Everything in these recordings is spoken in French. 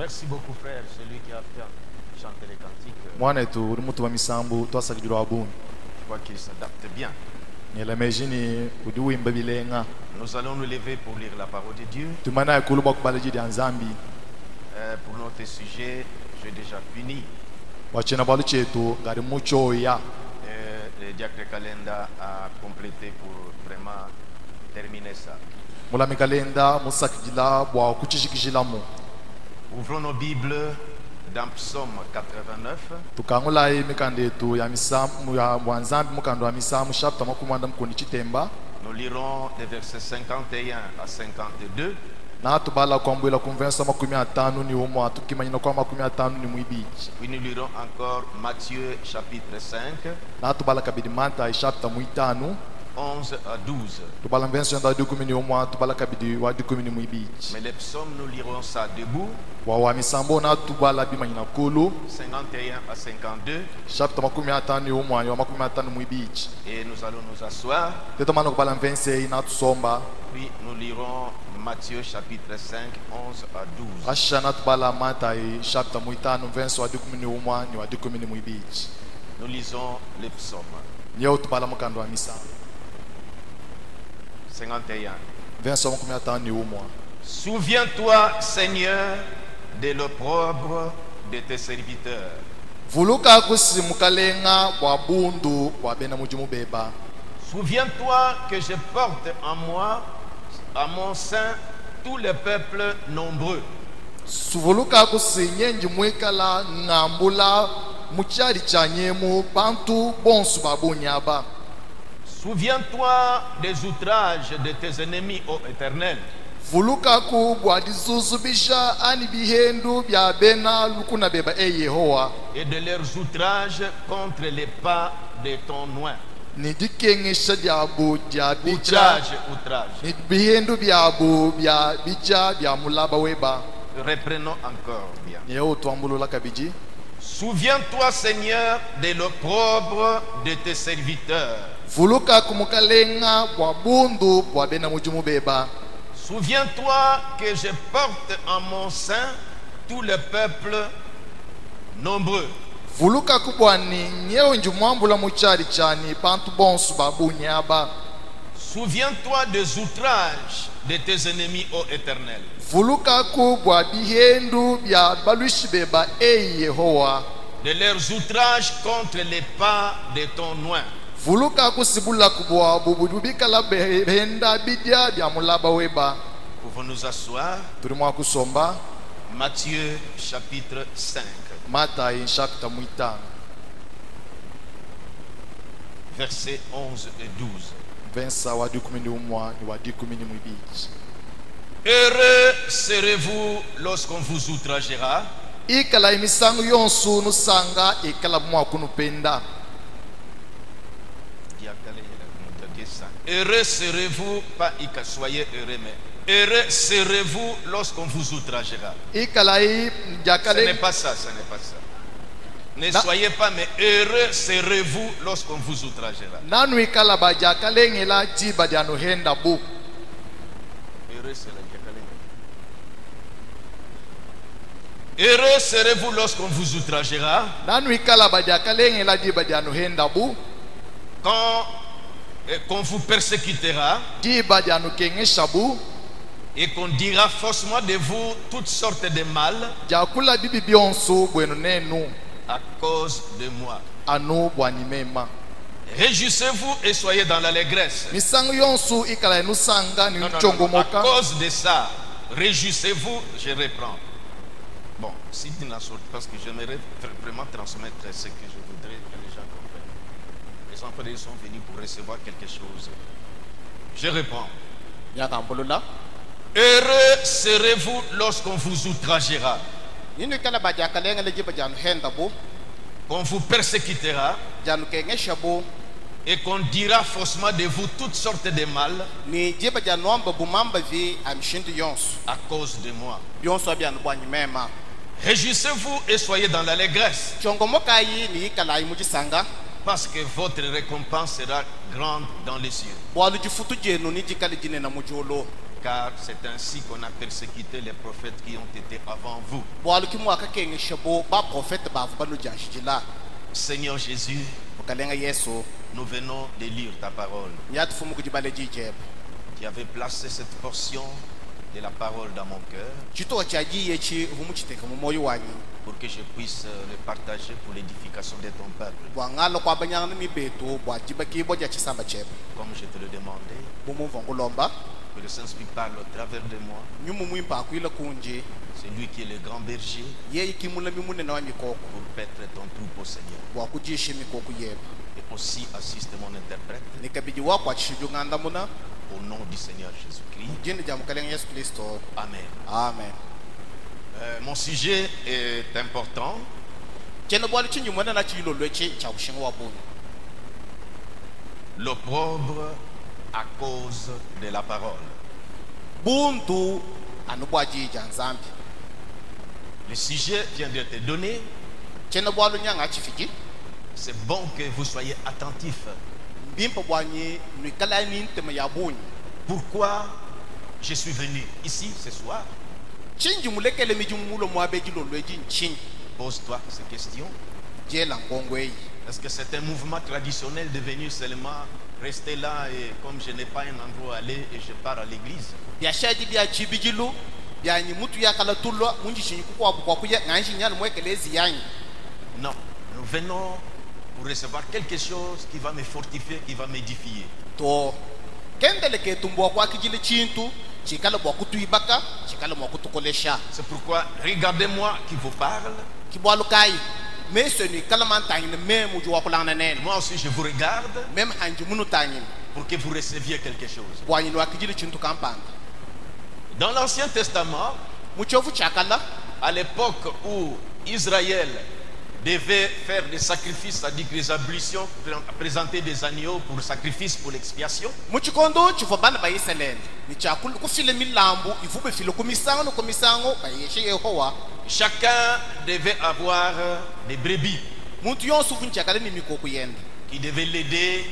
Merci beaucoup, frère, celui qui a fait chanter les cantiques. Mwana wetu uri mutu wa misambu twasakijirwa wabuni. Je crois qu'il s'adapte bien. Nyelamejini udiwimba bilenga. Nous allons nous lever pour lire la parole de Dieu. Tumana yakuluba kubalajidi anzambi. Pour notre sujet, j'ai déjà fini. Wachena balu chetu ngari mucho ya. Le diacre Kalenda a complété pour vraiment terminer ça. Mulami kalenda musakijila bwa kuchishikishilamu. Ouvrons nos Bibles dans Psaume 89. Tukangula mikande tu ya misamu ya wanzambi mukando wa misamu chapter makumanda mkundi chitemba. Nous lirons des versets 51 à 52. Na tubala kwambwela conversa makumi atanu ni umo atukimanyina kwa makumi atanu ni mwibichi. Puis nous lirons encore Matthieu chapitre 5. Na tubala kabidi manta chapter muitanu 11 à 12. tubala mvenso nda dukumi ni umo tubala kabidi wa dukumi ni mwibichi. Mais les psaumes, nous lirons ça debout. Wa misambo na tubala bimanyina kulu 51 à 52. chapter makumi atanu ni umo ya makumi atanu mwibichi. Et nous allons nous asseoir. Tetomano kubala mvense ina tusomba. Puis nous lirons Matthieu chapitre 5, 11 à 12. Ashana tubala mata chapter muitanu mvenso wa dukumi ni umo ni wa dukumi ni mwibichi. Nous lisons les psaumes. Nyeo tubala mukando wa misambo 51. verso makumi atanu ni umo. Souviens-toi, Seigneur, de l'opprobre de tes serviteurs. Vuluka kusimukalenga bwa bundu bwa bena mujimu beba. Souviens-toi que je porte en moi, à mon sein, tous les peuples nombreux. Suvuluka kusinyenji mwikala ngambula muchari chanyemu bantu bonsu babunyaba. Souviens-toi des outrages de tes ennemis, ô Éternel. Vuluka ku bwa dizuzubisha ani bihendu bya bena lukuna beba Yehowa. Et de leurs outrages contre les pas de ton oint. Ni dikengesha diabu dia bicha. Outrage, outrage. Ni bihendu biabu bya bicha bya mulaba weba. Reprenons encore bien. Nyeo tuambulula kabiji. Souviens-toi, Seigneur, de l'opprobre de tes serviteurs. Vuluka kumukalenga bwa bundu bwa bena mujimu beba. Souviens-toi que je porte en mon sein tout le peuple nombreux. Vuluka kubwani nyeo njumwambula muchari chani bantu bonsu babunyaba. Souviens-toi des outrages de tes ennemis, ô Éternel. Vuluka kubwa bihendu bya balushi beba Yehowa. De leurs outrages contre les pas de ton oint. Vuluka kusibula kubwa bubudubika la behenda bidia bya mulaba weba. Pouvons nous asseoir. Tulimwa kusomba Matthieu chapitre 5. Mata chapter muitano Versets 11 et 12. versa wa dikumi ni umwa ni wa dikumi ni mwibichi. Heureux serez-vous lorsqu'on vous outragera. Ikala imisangu yonsu nusanga ikala mwa kunupenda. Heureux serez-vous, pas soyez heureux, mais heureux serez-vous lorsqu'on vous outragera. Ce n'est pas ça, ce n'est pas ça. Ne soyez pas, mais heureux serez-vous lorsqu'on vous outragera. Nanu ikala bajakale la jiba dianu henda bu. Heureux c'est la diakalenge. Heureux serez-vous lorsqu'on vous outragera. Nanu ikala bajakale la jiba dianu henda bu. Qu'on vous persécutera et qu'on dira faussement de vous toutes sortes de mal à cause de moi. Réjouissez-vous et soyez dans l'allégresse. Non, à cause de ça, réjouissez-vous, je reprends. Bon, si tu n'en sortes pas, parce que j'aimerais vraiment transmettre ce que je voudrais que les gens comprennent. Les enfants sont venus pour recevoir quelque chose. Je réponds. Heureux serez-vous lorsqu'on vous outragera. Qu'on vous persécutera. Et qu'on dira faussement de vous toutes sortes de mal. À cause de moi. Réjouissez-vous et soyez dans l'allégresse. Parce que votre récompense sera grande dans les cieux. car c'est ainsi qu'on a persécuté les prophètes qui ont été avant vous. boalu ki mwaka kenge shabo ba prophète ba vu banu janshila Seigneur Jésus, ukalenga Yesu nous venons de lire ta parole. nyatu fumu kujibale jijeb Tu avais placé cette portion de la parole dans mon cœur chito chagiye chi vumu chiteka mu moyo wanyi pour que je puisse le partager pour l'édification de ton peuple. bwangalo kwa banyanga mi beto bwa jibaki boja chisamba chebo Comme je te le demandais, bumu vongolomba que le Saint-Esprit parle au travers de moi. nyumu mwimpa akuila kunje C'est lui qui est le grand berger yeye kimula mimune na mikoko pour paître ton troupeau, Seigneur. bwa kujishi mikoko yeba Et aussi assiste mon interprète nikabiji wako achishuju nganda muna au nom du Seigneur Jésus-Christ. jindi jamukalenga Yesu Kristo Amen. amen Mon sujet est important. cheno bwalu chinyu mwana na chilo lweche cha ushinga wa bunyu L'opprobre à cause de la parole. buntu anubwaji janzambi Le sujet vient d'être donné. cheno bwalu nyanga chifiji C'est bon que vous soyez attentifs. bimpa bwanyi nwikala ni ntema ya bunyu Pourquoi je suis venu ici ce soir? chinji mulekele miji mulo mwabeji lo lweji nchinji Pose-toi ces questions. jela ngongwe yi Est-ce que c'est un mouvement traditionnel devenu seulement rester là et comme je n'ai pas un endroit à aller et je pars à l'église? biashaji bia chibijilu bianyi mutu yakala tulwa munji shinyi kukwa bukwa kuya nganji nyana mwekelezi yanyi Non, nous venons pour recevoir quelque chose qui va me fortifier, qui va m'édifier. to kendele ke tumbwa kwa kijile chintu chikala bwa kutuibaka chikala mwa kutukolesha C'est pourquoi regardez-moi qui vous parle. kibwalu kai meso ni kala mantanyi ne memu juwa kulana nene Moi aussi je vous regarde mem hanji munu tanyi pour que vous receviez quelque chose. bwanyi wa kijile chintu kampanda Dans l'Ancien Testament, muchovu chakala à l'époque où Israël devait faire des sacrifices, c'est-à-dire des ablutions, présenter des agneaux pour sacrifice, pour l'expiation, muchikondo chifo bana ba Israel ni chakulu kufile milambu ifube filo kumisango ba yeshe Yehowa chacun devait avoir des brebis muntu yonsu vunchakala ni mikoko yenda qui devaient l'aider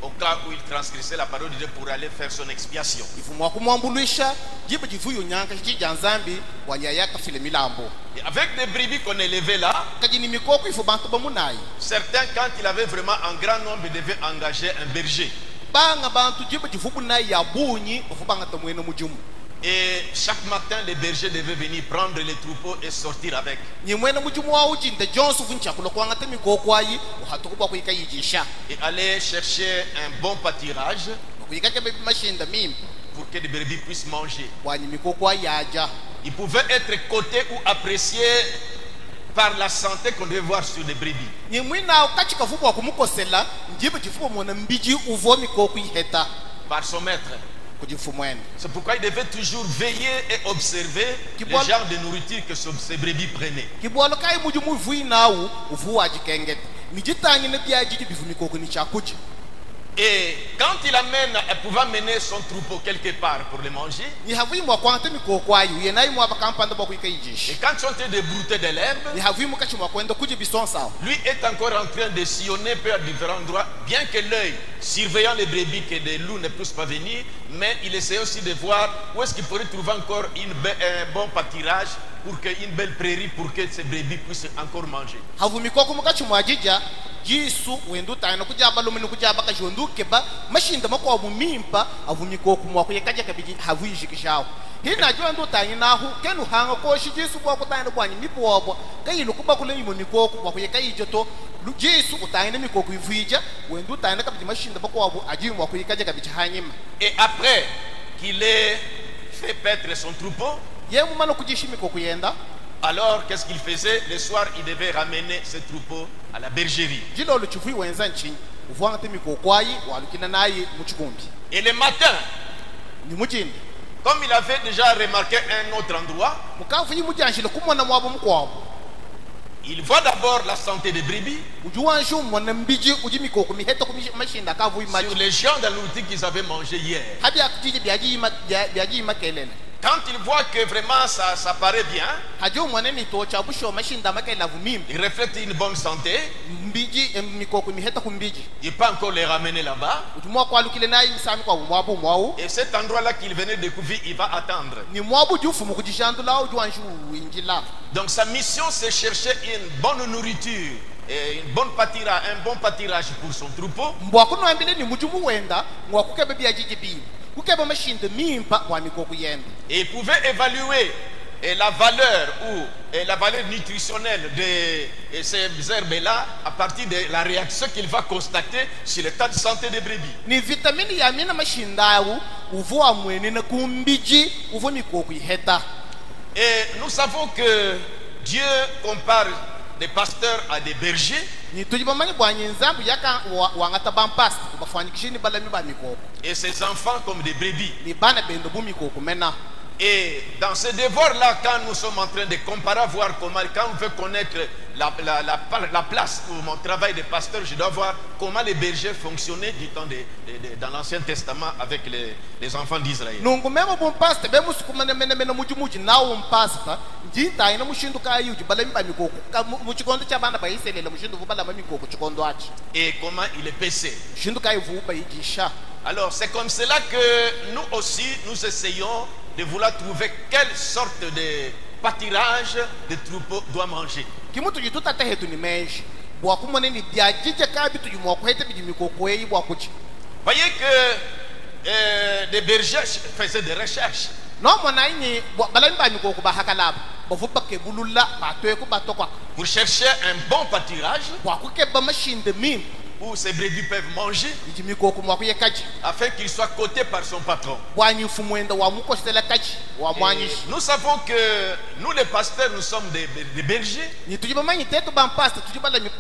au cas où il transgressait la parole de Dieu pour aller faire son expiation. ifumwa kumwambulisha jibe jivuyo nyanka chijjanzambi wanyayaka file milambo Et avec des brebis qu'on élevait là, kajini mikoko ifu bantu bamunayi certains, quand il avait vraiment un grand nombre, devaient engager un berger. banga bantu jibe jifubu nayi ya bunyi ufubanga tamwene mujumu Et chaque matin, les bergers devaient venir prendre les troupeaux et sortir avec. nyimwene mujumu wa ujinde jonsu vunchakulo kwanga te mikoko ayi uhatukuba kuyika yijisha Et aller chercher un bon pâturage kuyika kebe mashinda mimi pour que les brebis puissent manger. bwanyi mikoko ayi aja Ils pouvaient être cotés ou appréciés par la santé qu'on devait voir sur les brebis. nyimwina ukachika fubu wa kumukosela njibe jifubu mwana mbiji uvo mikoko iheta Par son maître. kujifumwene C'est pourquoi il devait toujours veiller et observer Qui le boit- genre de nourriture que ces brebis prenaient. kibwalo kai mujumu vui nawu uvu wajikengeta nijitanyi ne byajiji bivu mikoko ni chakuji Et quand il amène, elle pouvait mener son troupeau quelque part pour le manger. ni havui mwa kwante mikoko ayi yenayi mwa bakampanda bwa kuyika Et yijishi quand ils sont en train de brouter de l'herbe, ni havui mukachi mwa kwenda kuji bisonsa lui est encore en train de sillonner peu à différents endroits, bien que l'œil surveillant les brebis que des loups ne puissent pas venir, mais il essayait aussi de voir où est-ce qu'il pourrait trouver encore un bon pâturage pour une belle prairie pour que ces brebis puissent encore manger. havu mikoko mukachi mwa jija jisu wendu tayina kujaba lumini kujaba kajondu keba mashinda makwa mumimpa avu mikoko mwa kuyekaja kabiji havu yishikishawo hina jondu tayina hu kenu hanga ko shijisu bwa kutayina bwanyi mipobo kayilu kuba kule yimo mikoko bwa kuyeka yijoto jisu utayina mikoko ivuija wendu tayina kabiji mashinda makwa avu ajimu mwa kuyekaja kabiji hanyima Et après qu'il ait fait paître son troupeau, yemu mano kujishi mikoko yenda alors qu'est-ce qu'il faisait? Le soir, il devait ramener ce troupeau à la bergerie. jilo lu chifui wenza nchi uvuanga te mikoko ayi walukina nayi muchikumbi Et le matin, ni mujindi comme il avait déjà remarqué un autre endroit, mukavu yimujanshile kumona mwabo mukwabo il voit d'abord la santé des brebis ujuwanshu mwana mbiji uji mikoko miheta kumashinda kavu sur imaji les gens de la nourriture qu'ils avaient mangé hier. habi akutije byaji imakelele Quand il voit que vraiment ça paraît bien, hajo mwaneni to cha busho mashinda make la vumimbi il reflète une bonne santé, mbiji mikoko miheta kumbiji il peut encore les ramener là-bas. utumwa kwa lukile nayi msami kwa mwabu mwau Et cet endroit-là qu'il venait de découvrir, il va attendre. ni mwabu jufu mukujishandula uju anshu injila. Donc sa mission, c'est chercher une bonne nourriture et une bonne pâturage, un bon pâturage pour son troupeau. Mbwa kuno ambile ni mujumu wenda ngwa kukebe bya jijibi kukebe mashinde mimpa kwa mikoko yenda. Et il pouvait évaluer la valeur la valeur nutritionnelle de ces herbes-là à partir de la réaction qu'il va constater sur l'état de santé des brebis. Ni vitamini ya mina mashindawu uvuwa mwene na kumbiji uvu mikoko iheta. Et nous savons que Dieu compare des pasteurs à des bergers. Ni tujibamani bwanyi nzambu yaka wangata bampast kubafanyikishini balami ba mikoko. Et ses enfants comme des brebis. Ni bana bendo bu mikoko mena. Et dans ce devoir-là, quand nous sommes en train de comparer, voir comment, quand on veut connaître la place pour mon travail de pasteur, je dois voir comment les bergers fonctionnaient du temps dans l'Ancien Testament avec les enfants d'Israël. Nungu memo bon pastor be musukumane mena muji na um pastor njinta ina mushindu ka yuji balami ba mikoko ka muchikondo cha bana ba iselela mushindu vu balama mikoko chikondo achi. Et comment il est paissé. Mushindu ka yuvu ba yijisha. Alors c'est comme cela que nous aussi nous essayons de vouloir trouver quelle sorte de pâturage de troupeau doit manger. Kimutu jituta tehetu ni menshi bwa kumone ni bya jije ka bitu jumo ko hete bi mikoko yi bwa kuchi. Voyez que des bergers faisaient des recherches. No mona ni balami ba mikoko ba hakalaba ba fu bakke bululla ba toyeku ba tokwa Pour chercher un bon pâturage bwa kukeba mashinde mim où ces brebis peuvent manger iji mikoko mwa kuyekaji afin qu'il soit coté par son patron. bwanyi fumwenda wa mukosela kaji wa mwanyi. Nous savons que nous les pasteurs, nous sommes des bergers. Ni tujibamanyi tetu bampasta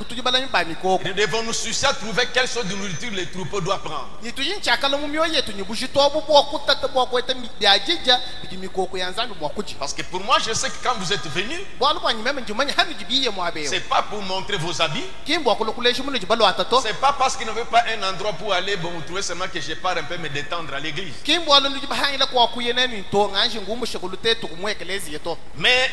tujibalami ba mikoko. Nous devons nous soucier à trouver quelle sorte de nourriture les troupeaux doivent prendre. Ni tujinchakala mu myoyo yetu ni bushitobu bwa kutata bwa kweta bya jija biji mikoko ya nzambi bwa kuji. Parce que pour moi, je sais que quand vous êtes venus, Bwa lubwanyi meme njumanya hani jibiye mwabe. c'est pas pour montrer vos habits. Kimbo kulokuleshi muno jibalo atato. C'est pas parce qu'il ne veut pas un endroit pour aller, bon, vous trouvez seulement que je pars un peu me détendre à l'église. Kimbo alo njibahangila kwa kuyeneni to nganje ngumu shekulutetu kumwekelezi yeto. Mais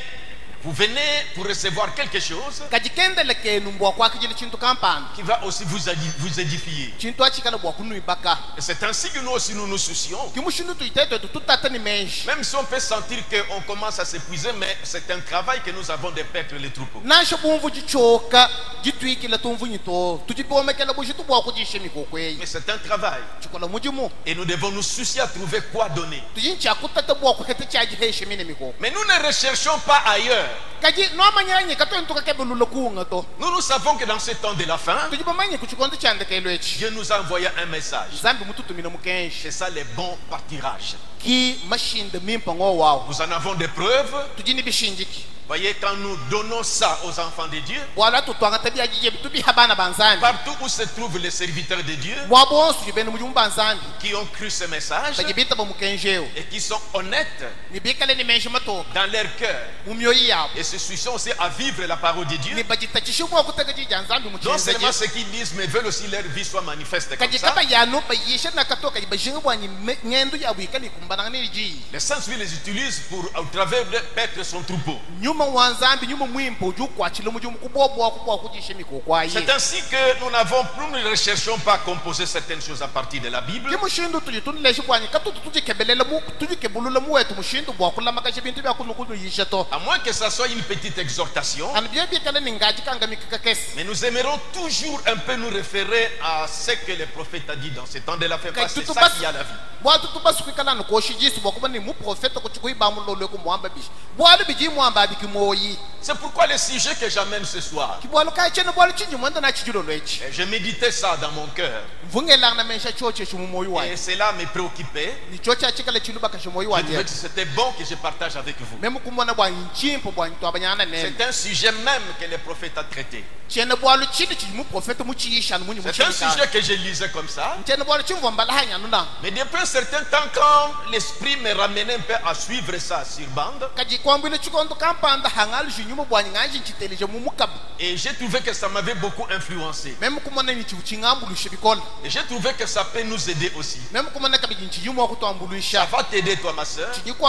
vous venez pour recevoir quelque chose Kajikendele kenu mbwa kwa kijili chintu kampani. qui va aussi vous édifier. Chintu achikana bwa kunu ibaka. Et c'est ainsi que nous aussi nous nous soucions. Kimushinu tuitetu tutata ni menshi. Même si on peut sentir qu'on commence à s'épuiser, mais c'est un travail que nous avons de paître les troupeaux. Nasho bumvu jichoka jitwikila tumvu nyito tujibomekela bushitu bwa kujishe mikoko yi. Mais c'est un travail. Chikola mujimu. Et nous devons nous soucier à trouver quoi donner. Tujincha kutata bwa kuhete chaji heshe mine mikoko. Mais nous ne recherchons pas ailleurs. Kaji no manyanyi kato ntuka kebulula kuunga to. Nous savons que dans ce temps de la fin, Tujibamanyi kuchikondo chande kelo echi. Dieu nous a envoyé un message. Zambi mututu mina mukenshi. C'est ça les bons pâturages. Ki mashinde mimpa ngo wao. Nous en avons des preuves. Tujini bishinjiki. Voyez, quand nous donnons ça aux enfants de Dieu, Bwala tutwanga tabia jije bitubi habana banzambi. partout où se trouvent les serviteurs de Dieu, Bwabo onsu jibene mujumba banzambi. qui ont cru ce message Tajibita ba mukenjeo. et qui sont honnêtes Ni bikale ni menshi mato. dans leur cœur Mumyoyi yabo. et se souciant aussi à vivre la parole de Dieu, Ni bajita chishubu kutaka jija nzambi non muchenza. seulement ce qu'ils disent, mais veulent aussi leur vie soit manifeste comme Kaji ça. kapa yano ba yisha na katoka bajinga bwanyi ngendu ya bwikali kumbana ni ji. Les saints les utilisent pour, au travers de paître son troupeau. Nyuma wanzambi nyuma mwimpo ju kwa chilo mujumu kubobwa kubwa kujishe mikoko ayi. C'est ainsi que nous ne recherchons pas à composer certaines choses à partir de la Bible. Kimushindu tulitunleshi bwanyi katutu tujikebelela mu tujikebulula mu wetu mushindu bwa kulama kaje bintu bya kunu yisha to. À moins que ça soit une petite exhortation. An bia bia kala ningaji kanga mikakes. Mais nous aimerons toujours un peu nous référer à ce que le prophète a dit dans ce temps de la fin. Parce que c'est ça qui a la vie. Bwa tutubasu kala no koshi jisu bwa kuba ni mu profeta ko chukui ba mu lolo ko mwamba bishi. Bwa lu biji mwamba biki moyi. C'est pourquoi le sujet que j'amène ce soir, Kibwa lu kai chene bwa lu chinji mwanda na chijulo lechi. je méditais ça dans mon cœur. Vungela na mensha choche shumu moyi wa. Et cela me préoccupait. Ni choche achikala chiluba ka shumu moyi Je wa. trouvais que c'était bon que je partage avec vous. Memu kumona bwa nchimpo bwa ntwa banyana ne. C'est un sujet même que le prophète a traité. Chene bwa lu chini chimu profeta mu chisha mu ni mu C'est un sujet que je lisais comme ça. Chene bwa lu chimvo mbala hanya nuna. Mais depuis un certain temps, quand l'esprit me ramenait un peu à suivre ça sur bande, Kaji kwambile chikondo kampa kwanda hangal jinyumo bwani nganji chiteleje mumukab. Et j'ai trouvé que ça m'avait beaucoup influencé. Même kumona ni chiuchingambu lushabikol. Et j'ai trouvé que ça peut nous aider aussi. Même kumona kabiji chinyumo kutoambulisha. Ça va t'aider toi ma soeur.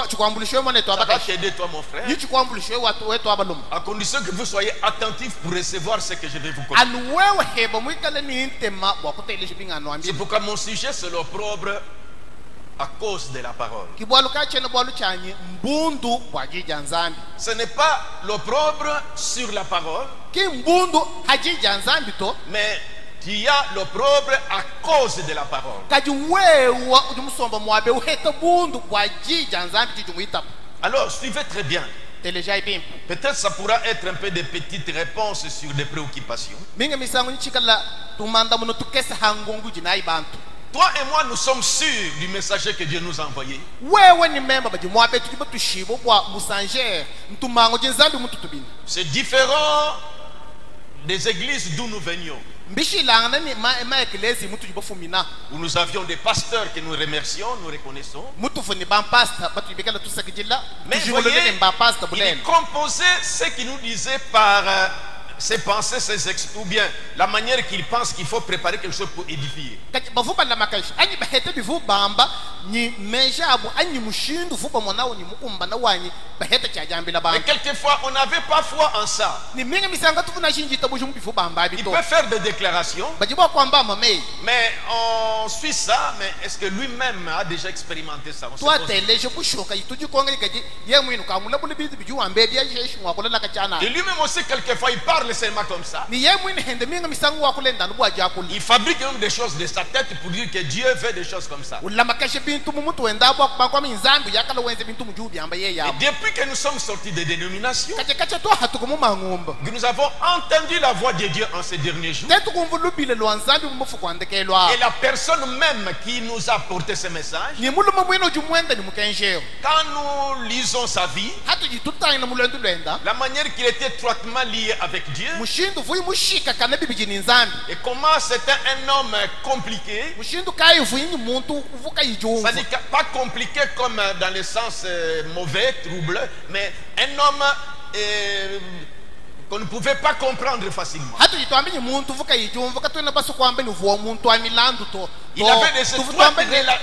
Chikwambulisha mwana to Ça va abakashi. t'aider toi mon frère. Ni chikwambulisha watu wetu abalum. À condition que vous soyez attentifs pour recevoir ce que je vais vous communiquer. Aluwewe heba mwikale ni intema wakuteleje bingano ambi. C'est pourquoi mon sujet c'est l'opprobre à cause de la parole. Kibwaluka chene bwalu chanyi mbundu bwajija nzambi. Ce n'est pas l'opprobre sur la parole, Ki mbundu hajija nzambi to. mais il y a l'opprobre à cause de la parole. Kaji wewa ujumusomba mwabe uheta bundu bwajija nzambi chijumuita. Alors suivez très bien. Teleja ibimpu. Peut-être ça pourra être un peu de petites réponses sur des préoccupations. Minga misangu nchikala tumanda muno tukesa hangongu jinai bantu. Toi et moi, nous sommes sûrs du messager que Dieu nous a envoyé. Wewe ni memba baji mwabe tukiba tushibo bwa musanger ntumango jinzambi mututubini. C'est différent des églises d'où nous venions, Mbishi langana ni ma eklesi mutu jibofumina. où nous avions des pasteurs que nous remercions, nous reconnaissons. Mutu funi ban pasta batu ibekala tusakijila. Mais Tujibolo voyez, nene mba pasta il bulele. composait ce qu'il nous disait par ses pensées, ses ou bien la manière qu'il pense qu'il faut préparer quelque chose pour édifier. Kati bavuba la makaishi. Anyi bahete bivu bamba ni mejabu anyi mushindu fuba mwanao ni mukumba na wanyi bahete chajambi la Mais bamba. quelquefois, on n'avait pas foi en ça. Ni minga misanga tufuna shinji tabuju bivu bamba Il bito. peut faire des déclarations, Bajibo kwamba mame. mais on suit ça, mais est-ce que lui-même a déjà expérimenté ça? On se Toi pose. teleje bushoka ituji konga kaji ye mwinu kamula bule bizu biju ambe bia jeshi mwakula na kachana. Et lui-même aussi, quelquefois, il parle seulement comme ça. Ni ye mwinu hende minga misangu wakule ndanu bwa jakuli. Il fabrique même des choses de sa tête pour dire que Dieu fait des choses comme ça. Ulama kashe bintu mumutu wenda bwa kwa minzambu yakala wenze bintu mujubi amba ye Et ya. depuis que nous sommes sortis des dénominations, Kache kache to hatukumu mangumba. que nous avons entendu la voix de Dieu en ces derniers jours, Tetu kumvulubile lwanzambi mumufu kwandekelwa. et la personne même qui nous a porté ce message, Ni muluma mwino jumwenda ni mukenjeo. quand nous lisons sa vie, Hatu jituta ina mulendu lwenda. la manière qu'il était étroitement lié avec Dieu, Mushindu vuyi mushika kana bibi ni nzambi. et comment c'était un homme compliqué, Mushindu kai vuyi ni muntu uvuka ijumvu. c'est-à-dire pas compliqué comme dans le sens mauvais, troubleux, mais un homme qu'on ne pouvait pas comprendre facilement. Hatu jitwambi ni muntu uvuka ijumvu katwena basu kwambe ni vuwa muntu amilandu to. Il avait des étroites relations.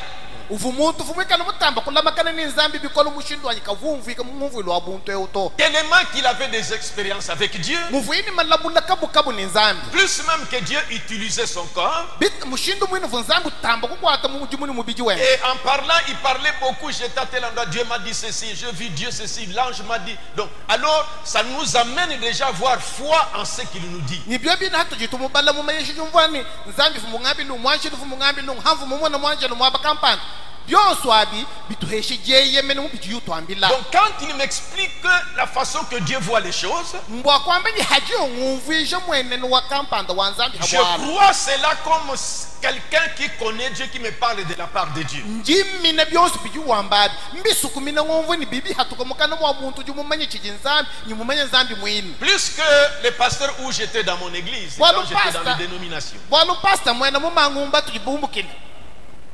Uvu muntu fumweka no mutamba kulama kana ni nzambi bikolo mushindu anyika vumvu ika mumvu lo abuntu euto. Tellement qu'il avait des expériences avec Dieu, Muvu ini malabula kabu ni nzambi. plus même que Dieu utilisait son corps. Bit mushindu mwinu vunzambi tamba kukwata mujumuni mubiji wenu. Et en parlant, il parlait beaucoup. J'étais à tel endroit, Dieu m'a dit ceci, je vis Dieu ceci, l'ange m'a dit. Donc, alors, ça nous amène déjà à avoir foi en ce qu'il nous dit. Ni byo bina hatu jitu mubala mu mayeshi jumvani nzambi fumungambi lu mwanshi fumungambi lu hamvu mumona mwanje lu mwaba kampani. Byonso abi bituheshi jeye mene mu biji yutwambila. Donc, quand il m'explique la façon que Dieu voit les choses, Mbwa kwambe ni hajiyo ngumvisha mwene wa kampanda wanzambi je habwala. crois cela comme quelqu'un qui connaît Dieu, qui me parle de la part de Dieu. Njimina byonso biji wambabi. Mbisuku mina ngumvu ni bibi hatukamukana mwa muntu jumumanye chijinzambi nyumumanye nzambi mwini. Plus que les pasteurs où j'étais dans mon église, Voilà, quand j'étais dans pasteur. les dénominations. Bwalu pasta mwene mumangumba tujibumbukila.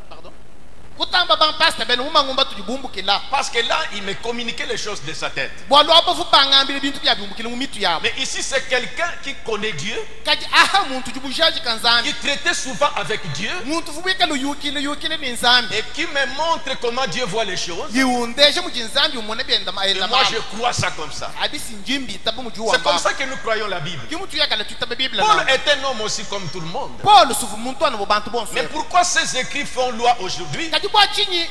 Pardon? Kutamba ban pasta bene mumangumba tujibumbukila. Parce que là, il me communiquait les choses de sa tête. Bwalu abafu bangambile bintu bya bimbukila mu mitu yabo. Mais ici, c'est quelqu'un qui connaît Dieu, Kaji aha muntu jubujaji kanzambi. qui traitait souvent avec Dieu Muntu fubika lu yukile ni nzambi. et qui me montre comment Dieu voit les choses. Yiundeshe mu jinzambi umone byenda Et maela moi, mama. je crois ça comme ça. Abisi njimbi tabu mu juwa C'est comme mama. ça que nous croyons la Bible. Kimutu yakala tutabe biblia Paul na. est un homme aussi comme tout le monde. Paul sufu muntu ana bobantu bonso. Mais pourquoi ces écrits font loi aujourd'hui? Kaji bwa chinyi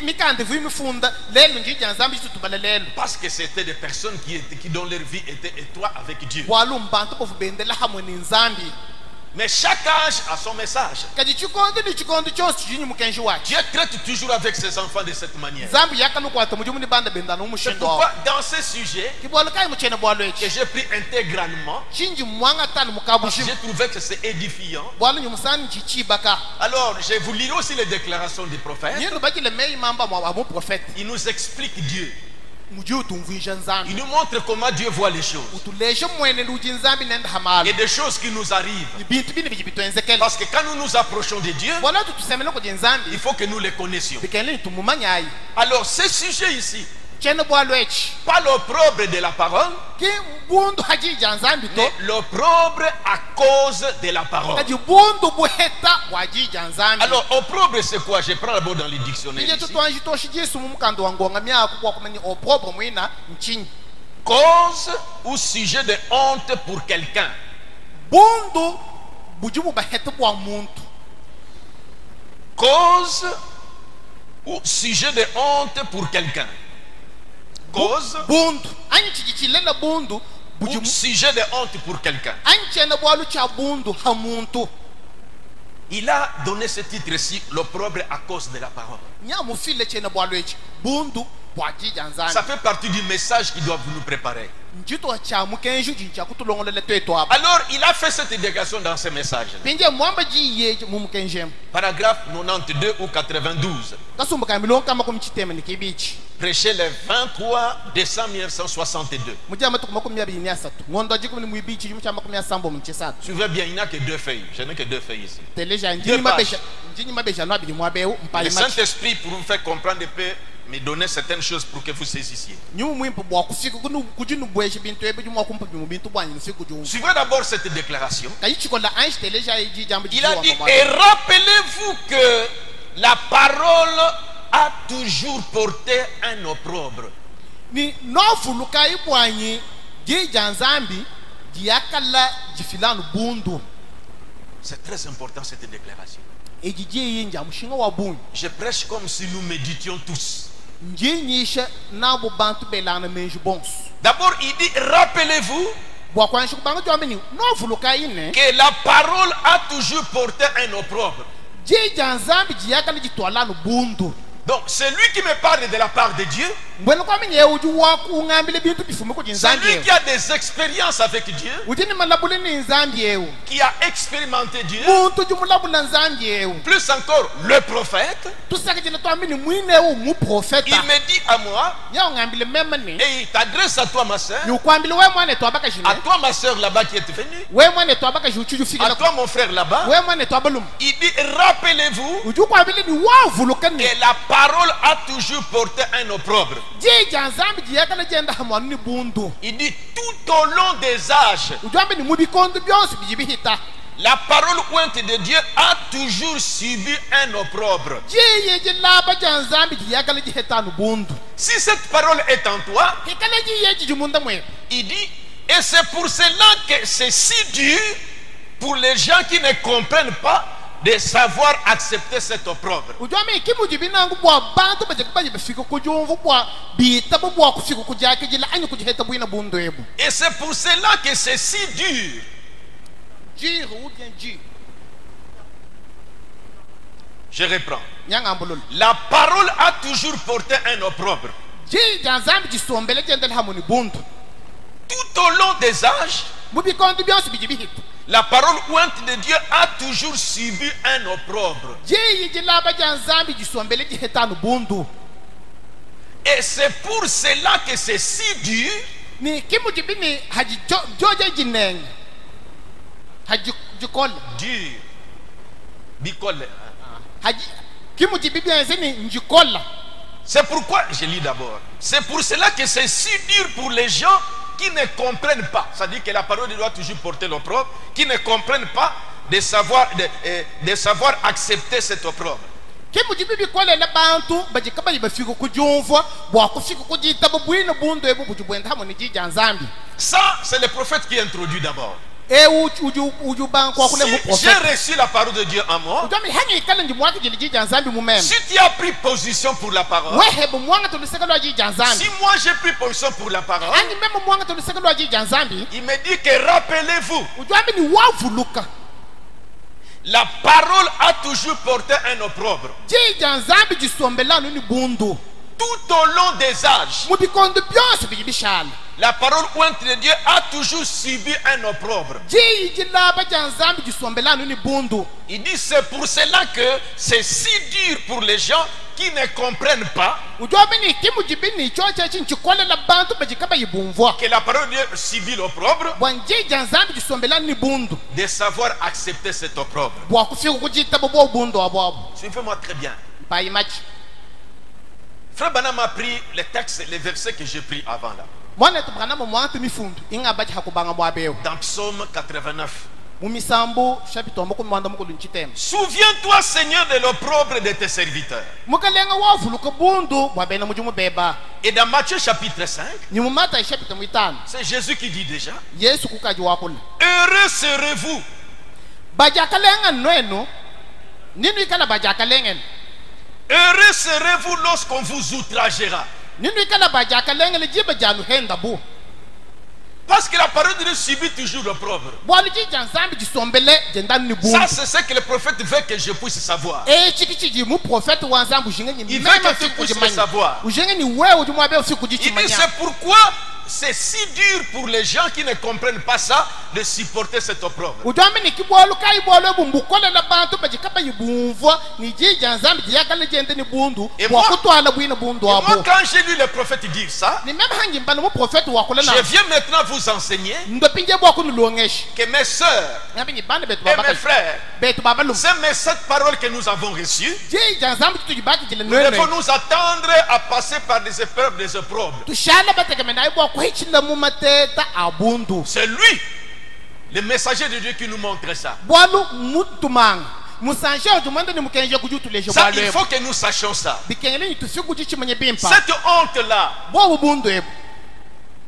mikande vu mifunda lelo njija nzambi tutubala lelo. Parce que c'était des personnes qui dont leur vie était étroite avec Dieu. Bwalu mbantu bofu bendela hamwe ni nzambi. Mais chaque âge a son message. Kaji chikondo ni chikondo chonse chini mukenji wachi. Dieu traite toujours avec ses enfants de cette manière. Nzambi yakalukwata mujumu ni banda benda no C'est mushindo. pourquoi dans ce sujet Kibwalo kai muchene bwalo que echi. j'ai pris intégralement, Shinji mwanga tanu mukabushi. j'ai trouvé que c'est édifiant. Bwalo nyumusani chichi baka. Alors, je vous lirai aussi les déclarations des prophètes. Nyendo baki le mei mamba mwa abu prophète. Il nous explique Dieu. Muju tumvisha nzambi. Il nous montre comment Dieu voit les choses. Utuleshe mwene luji nzambi nenda hamala. Il y a des choses qui nous arrivent. Ni bintu bini biji bitwenzekele. Parce que quand nous nous approchons de Dieu, Bwalo tutusemele ko il nzambi. faut que nous les connaissions. Bikele tumumanya ayi. Alors, ce sujet ici, Pas l'opprobre de la parole, mais l'opprobre à cause de la parole. Alors, opprobre, c'est quoi? Je prends d'abord dans les dictionnaires ici. Cause ou sujet de honte pour quelqu'un. Cause ou sujet de honte pour quelqu'un. Cause ou sujet de honte pour quelqu'un. Il a donné ce titre-ci, l'opprobre à cause de la parole. Ça fait partie du message qu'il doit nous préparer. Alors, il a fait cette déclaration dans ce message. Paragraphe 92 ou 92. Prêché le 23 décembre 1962. Suivez bien, il n'y a que 2 feuilles. Je n'ai que 2 feuilles ici. Le Saint-Esprit, pour vous faire comprendre un peu, me donner certaines choses pour que vous saisissiez. Suivez d'abord cette déclaration. Il a dit, et rappelez-vous que la parole a toujours porté un opprobre. C'est très important cette déclaration. Je prêche comme si nous méditions tous. D'abord, il dit, rappelez-vous que la parole a toujours porté un opprobre. Donc, c'est lui qui me parle de la part de Dieu. C'est lui qui a des expériences avec Dieu, qui a expérimenté Dieu. Plus encore, le prophète. Il me dit à moi, et il t'adresse à toi, ma soeur, à toi, ma soeur là-bas qui est venue, à toi, mon frère là-bas. Il dit, rappelez-vous que la parole a toujours porté un opprobre. Il dit, tout au long des âges, la parole ointe de Dieu a toujours subi un opprobre. Si cette parole est en toi, il dit, et c'est pour cela que c'est si dur pour les gens qui ne comprennent pas de savoir accepter cet opprobre. Et c'est pour cela que c'est si dur. Je reprends. La parole a toujours porté un opprobre. Tout au long des âges, la parole ointe de Dieu a toujours subi un opprobre. Et c'est pour cela que c'est si dur. Dur. Bicole. C'est pourquoi, je lis d'abord. C'est pour cela que c'est si dur pour les gens qui ne comprennent pas. C'est-à-dire que la parole doit toujours porter l'opprobre, qui ne comprennent pas de savoir accepter cet opprobre. Ça, c'est le prophète qui introduit d'abord. Si j'ai reçu la parole de Dieu en moi, si tu as pris position pour la parole, si moi j'ai pris position pour la parole, il me dit que rappelez-vous, la parole a toujours porté un opprobre. Tout au long des âges, la parole ointe de Dieu a toujours subi un opprobre. Il dit, c'est pour cela que c'est si dur pour les gens qui ne comprennent pas que la parole de Dieu subit l'opprobre, de savoir accepter cet opprobre. Suivez-moi très bien. Frère Branham a pris les textes, les versets que j'ai pris avant là. mwana tubana mu mwantu mifundu inga baji hakubanga mwabeo Dans Psaume 89. mu misambu chapitre moko mwanda moko lunchitem Souviens-toi, Seigneur, de l'opprobre de tes serviteurs. mukalenga wa vuluka bundu bwabena mujumu beba Et dans Matthieu chapitre 5, ni mu mata chapitre 8 c'est Jésus qui dit déjà, yesu kukaji wakula heureux serez-vous. bajakalenga nwenu ninu ikala bajakalenga Heureux serez-vous lorsqu'on vous outragera. ninu ikala bajakalenga le jiba janu henda bu Parce que la parole de Dieu subit toujours l'opprobre. bwalu ji janzambi jisombele jendan ni bu Ça, c'est ce que le prophète veut que je puisse savoir. chikichi mu prophète wanzambu jinga ni Il veut que tu puisses le savoir. ujinga ni wewe jumu abe usiku Il dit, jichimanya c'est pourquoi c'est si dur pour les gens qui ne comprennent pas ça de supporter cet opprobre. ujambi ni kibwalu kai bwalu bumbukole la bantu bajikaba yibumvwa ni ji janzambi yakale jende ni bundu Et bwa moi- kutwala bwina bundu Et moi, abo quand j'ai lu le prophète dire ça, ni même hangi mbana mu prophète wakula na je viens maintenant vous enseigner ndopinje bwa kunu longeshi que mes sœurs ngabi ni bana betu et mes babaka frères, betu babalum c'est cette parole que nous avons reçue. ji janzambi tujibaki jile Nous devons nene nous attendre à passer par des épreuves, des opprobres. tushala bategemena ibwa kuhichinda mu mateta abundu C'est lui, le messager de Dieu, qui nous montre ça. bwalu mutumanga musanje ojumanda ni mukenje kujutuleje Ça, bwalu il faut que nous sachions ça. bikengele ni tusiku jichimanye bimpa Cette honte-là bwa bundu ebo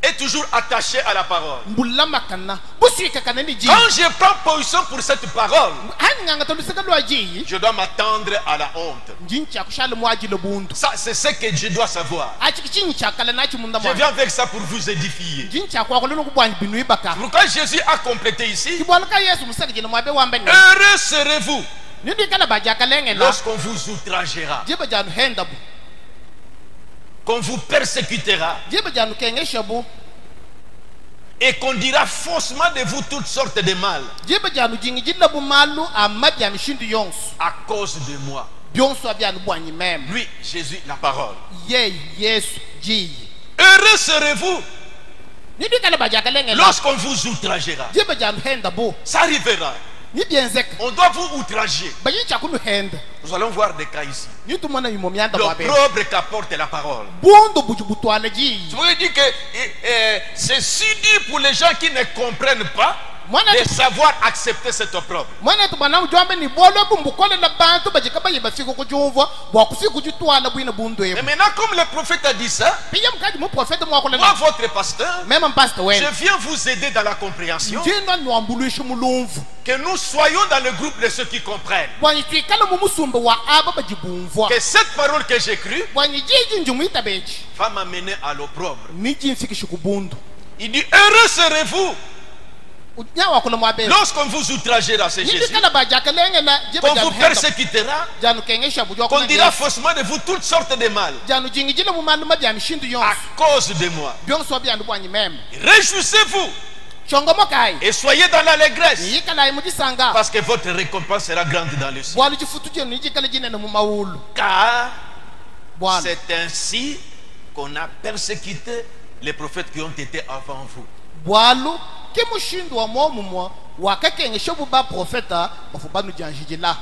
est toujours attachée à la parole. mbulama kana busika kana ni ji Quand je prends position pour cette parole, hanyanga tolusika lwa ji je dois m'attendre à la honte. njincha kushala mwaji le bundu Ça, c'est ce que je dois savoir. achikichincha kala nachi munda Je mwa viens avec ça pour vous édifier. njincha kwa kulelo kubwanyi binu ibaka Pourquoi Jésus a complété ici? kibwalaka yesu musaka jina mwabe wambe ni Heureux serez-vous nindi kala bajaka lengela lorsqu'on vous outragera, jiba janu henda bu qu'on vous persécutera jiba janu kengesha bu et qu'on dira faussement de vous toutes sortes de mal jiba janu jingi jilla bu malu amabya mishindu yonsu à cause de moi. byonsu abyanu bwanyi mem Lui, Jésus, la parole. ye yesu ji Heureux serez-vous nindi kala bajaka lengela lorsqu'on vous outragera. jiba janu henda bu Ça arrivera. ni bienzeka On doit vous outrager. bajincha kunu henda Nous allons voir des cas ici. ni tumana yumo myanda mwabe L'opprobre qu'apporte la parole. bundu bujubutwala ji Je voudrais dire que c'est si dur pour les gens qui ne comprennent pas de savoir accepter cet opprobre. mwana tubana ujambe ni bolo bumbukole la bantu bajikaba yebafika kujumva bwa kufika kujitwala bwina bundu Et ebo maintenant, comme le prophète a dit ça, piya mkaji mu prophète mwakole moi, na votre pasteur, mema mpasta je wena viens vous aider dans la compréhension, njino nwambuluisha mulumvu que nous soyons dans le groupe de ceux qui comprennent. bwanyi twikala mu musumba wa aba bajibumvwa Que cette parole que j'ai crue bwanyi jiji njumu itabeji va m'amener à l'opprobre. niji mfikisha kubundu Il dit, heureux serez-vous nyawa kula mwabe lorsqu'on vous outragera, c'est niji Jésus, kala bajaka lengela jiba qu'on vous janu henda persécutera, janu kengesha bujwa qu'on kuna dira Yesu. faussement de vous toutes sortes de mal janu jingi jila mu malu mabya mishindu à yonsu cause de moi. byonso byanu bwanyi mem Réjouissez-vous chongomo kai et soyez dans l'allégresse, yikala imujisanga parce que votre récompense sera grande dans le ciel. bwalu chifutu jenu nijikala jinene mu mawulu Car bwalu c'est ainsi qu'on a persécuté les prophètes qui ont été avant vous. bwalu kimushindu wa momumwa wakakengesha buba profeta bafubanu janjijila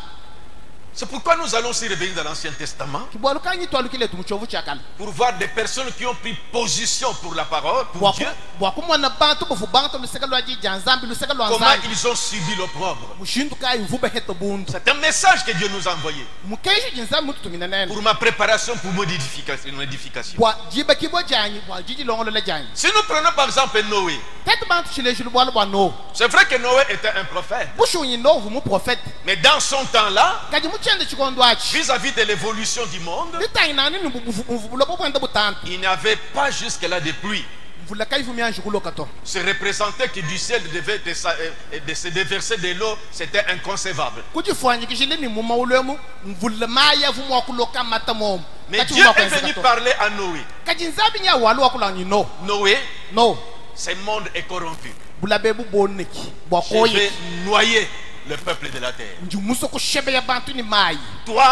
C'est pourquoi nous allons aussi revenir dans l'Ancien Testament kibwalu kanyi twalukile tumuchovu chakala pour voir des personnes qui ont pris position pour la parole, pour Dieu, bwakumwana bantu bafubantu luseka lwa jijanzambi luseka lwa comment nzambi ils ont subi l'opprobre. mushindu kai mvube heto bundu C'est un message que Dieu nous a envoyé mukenshi jinzambi mututumina nene pour ma préparation, pour mon édification. bwa jiba kibo janyi bwa jiji longolo la janyi Si nous prenons par exemple Noé, tete bantu chileshulu bwalu bwa no c'est vrai que Noé était un prophète, bushunyi novu mu profeta mais dans son temps-là, kaji muchende chikondo achi vis-à-vis de l'évolution du monde, litanyi nani ni mvubulo bwenda butantu il n'y avait pas jusque-là de pluie. mvula kaivu myanji kulokato Se représentait que du ciel devait de se déverser de l'eau, c'était inconcevable. kujifwanyikishile ni mumawulemu mvula maya vumu wakuloka mata momu Mais Dieu est venu parler à Noé. kajinzabi nya walu wakulanyi no Noé, no ce monde est corrompu. bulabe buboneki Je vais bwakoye noyer le peuple de la terre. njumuso kushebe ya bantu ni mayi Toi,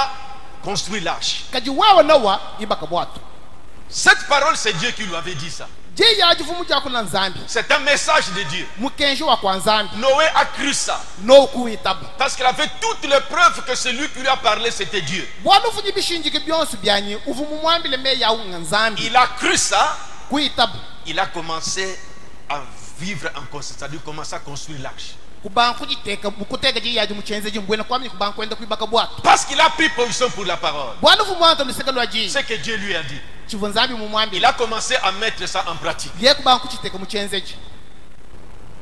construis l'arche. kaji wawa nawa ibaka bwatu Cette parole, c'est Dieu qui lui avait dit ça. C'est un message de Dieu. Noé a cru ça. Parce qu'il avait toutes les preuves que celui qui lui a parlé, c'était Dieu. Il a cru ça. Il a commencé à vivre en conséquence, c'est-à-dire commencer à construire l'arche. Parce qu'il a pris position pour la parole. C'est que Dieu lui a dit. Il a commencé à mettre ça en pratique.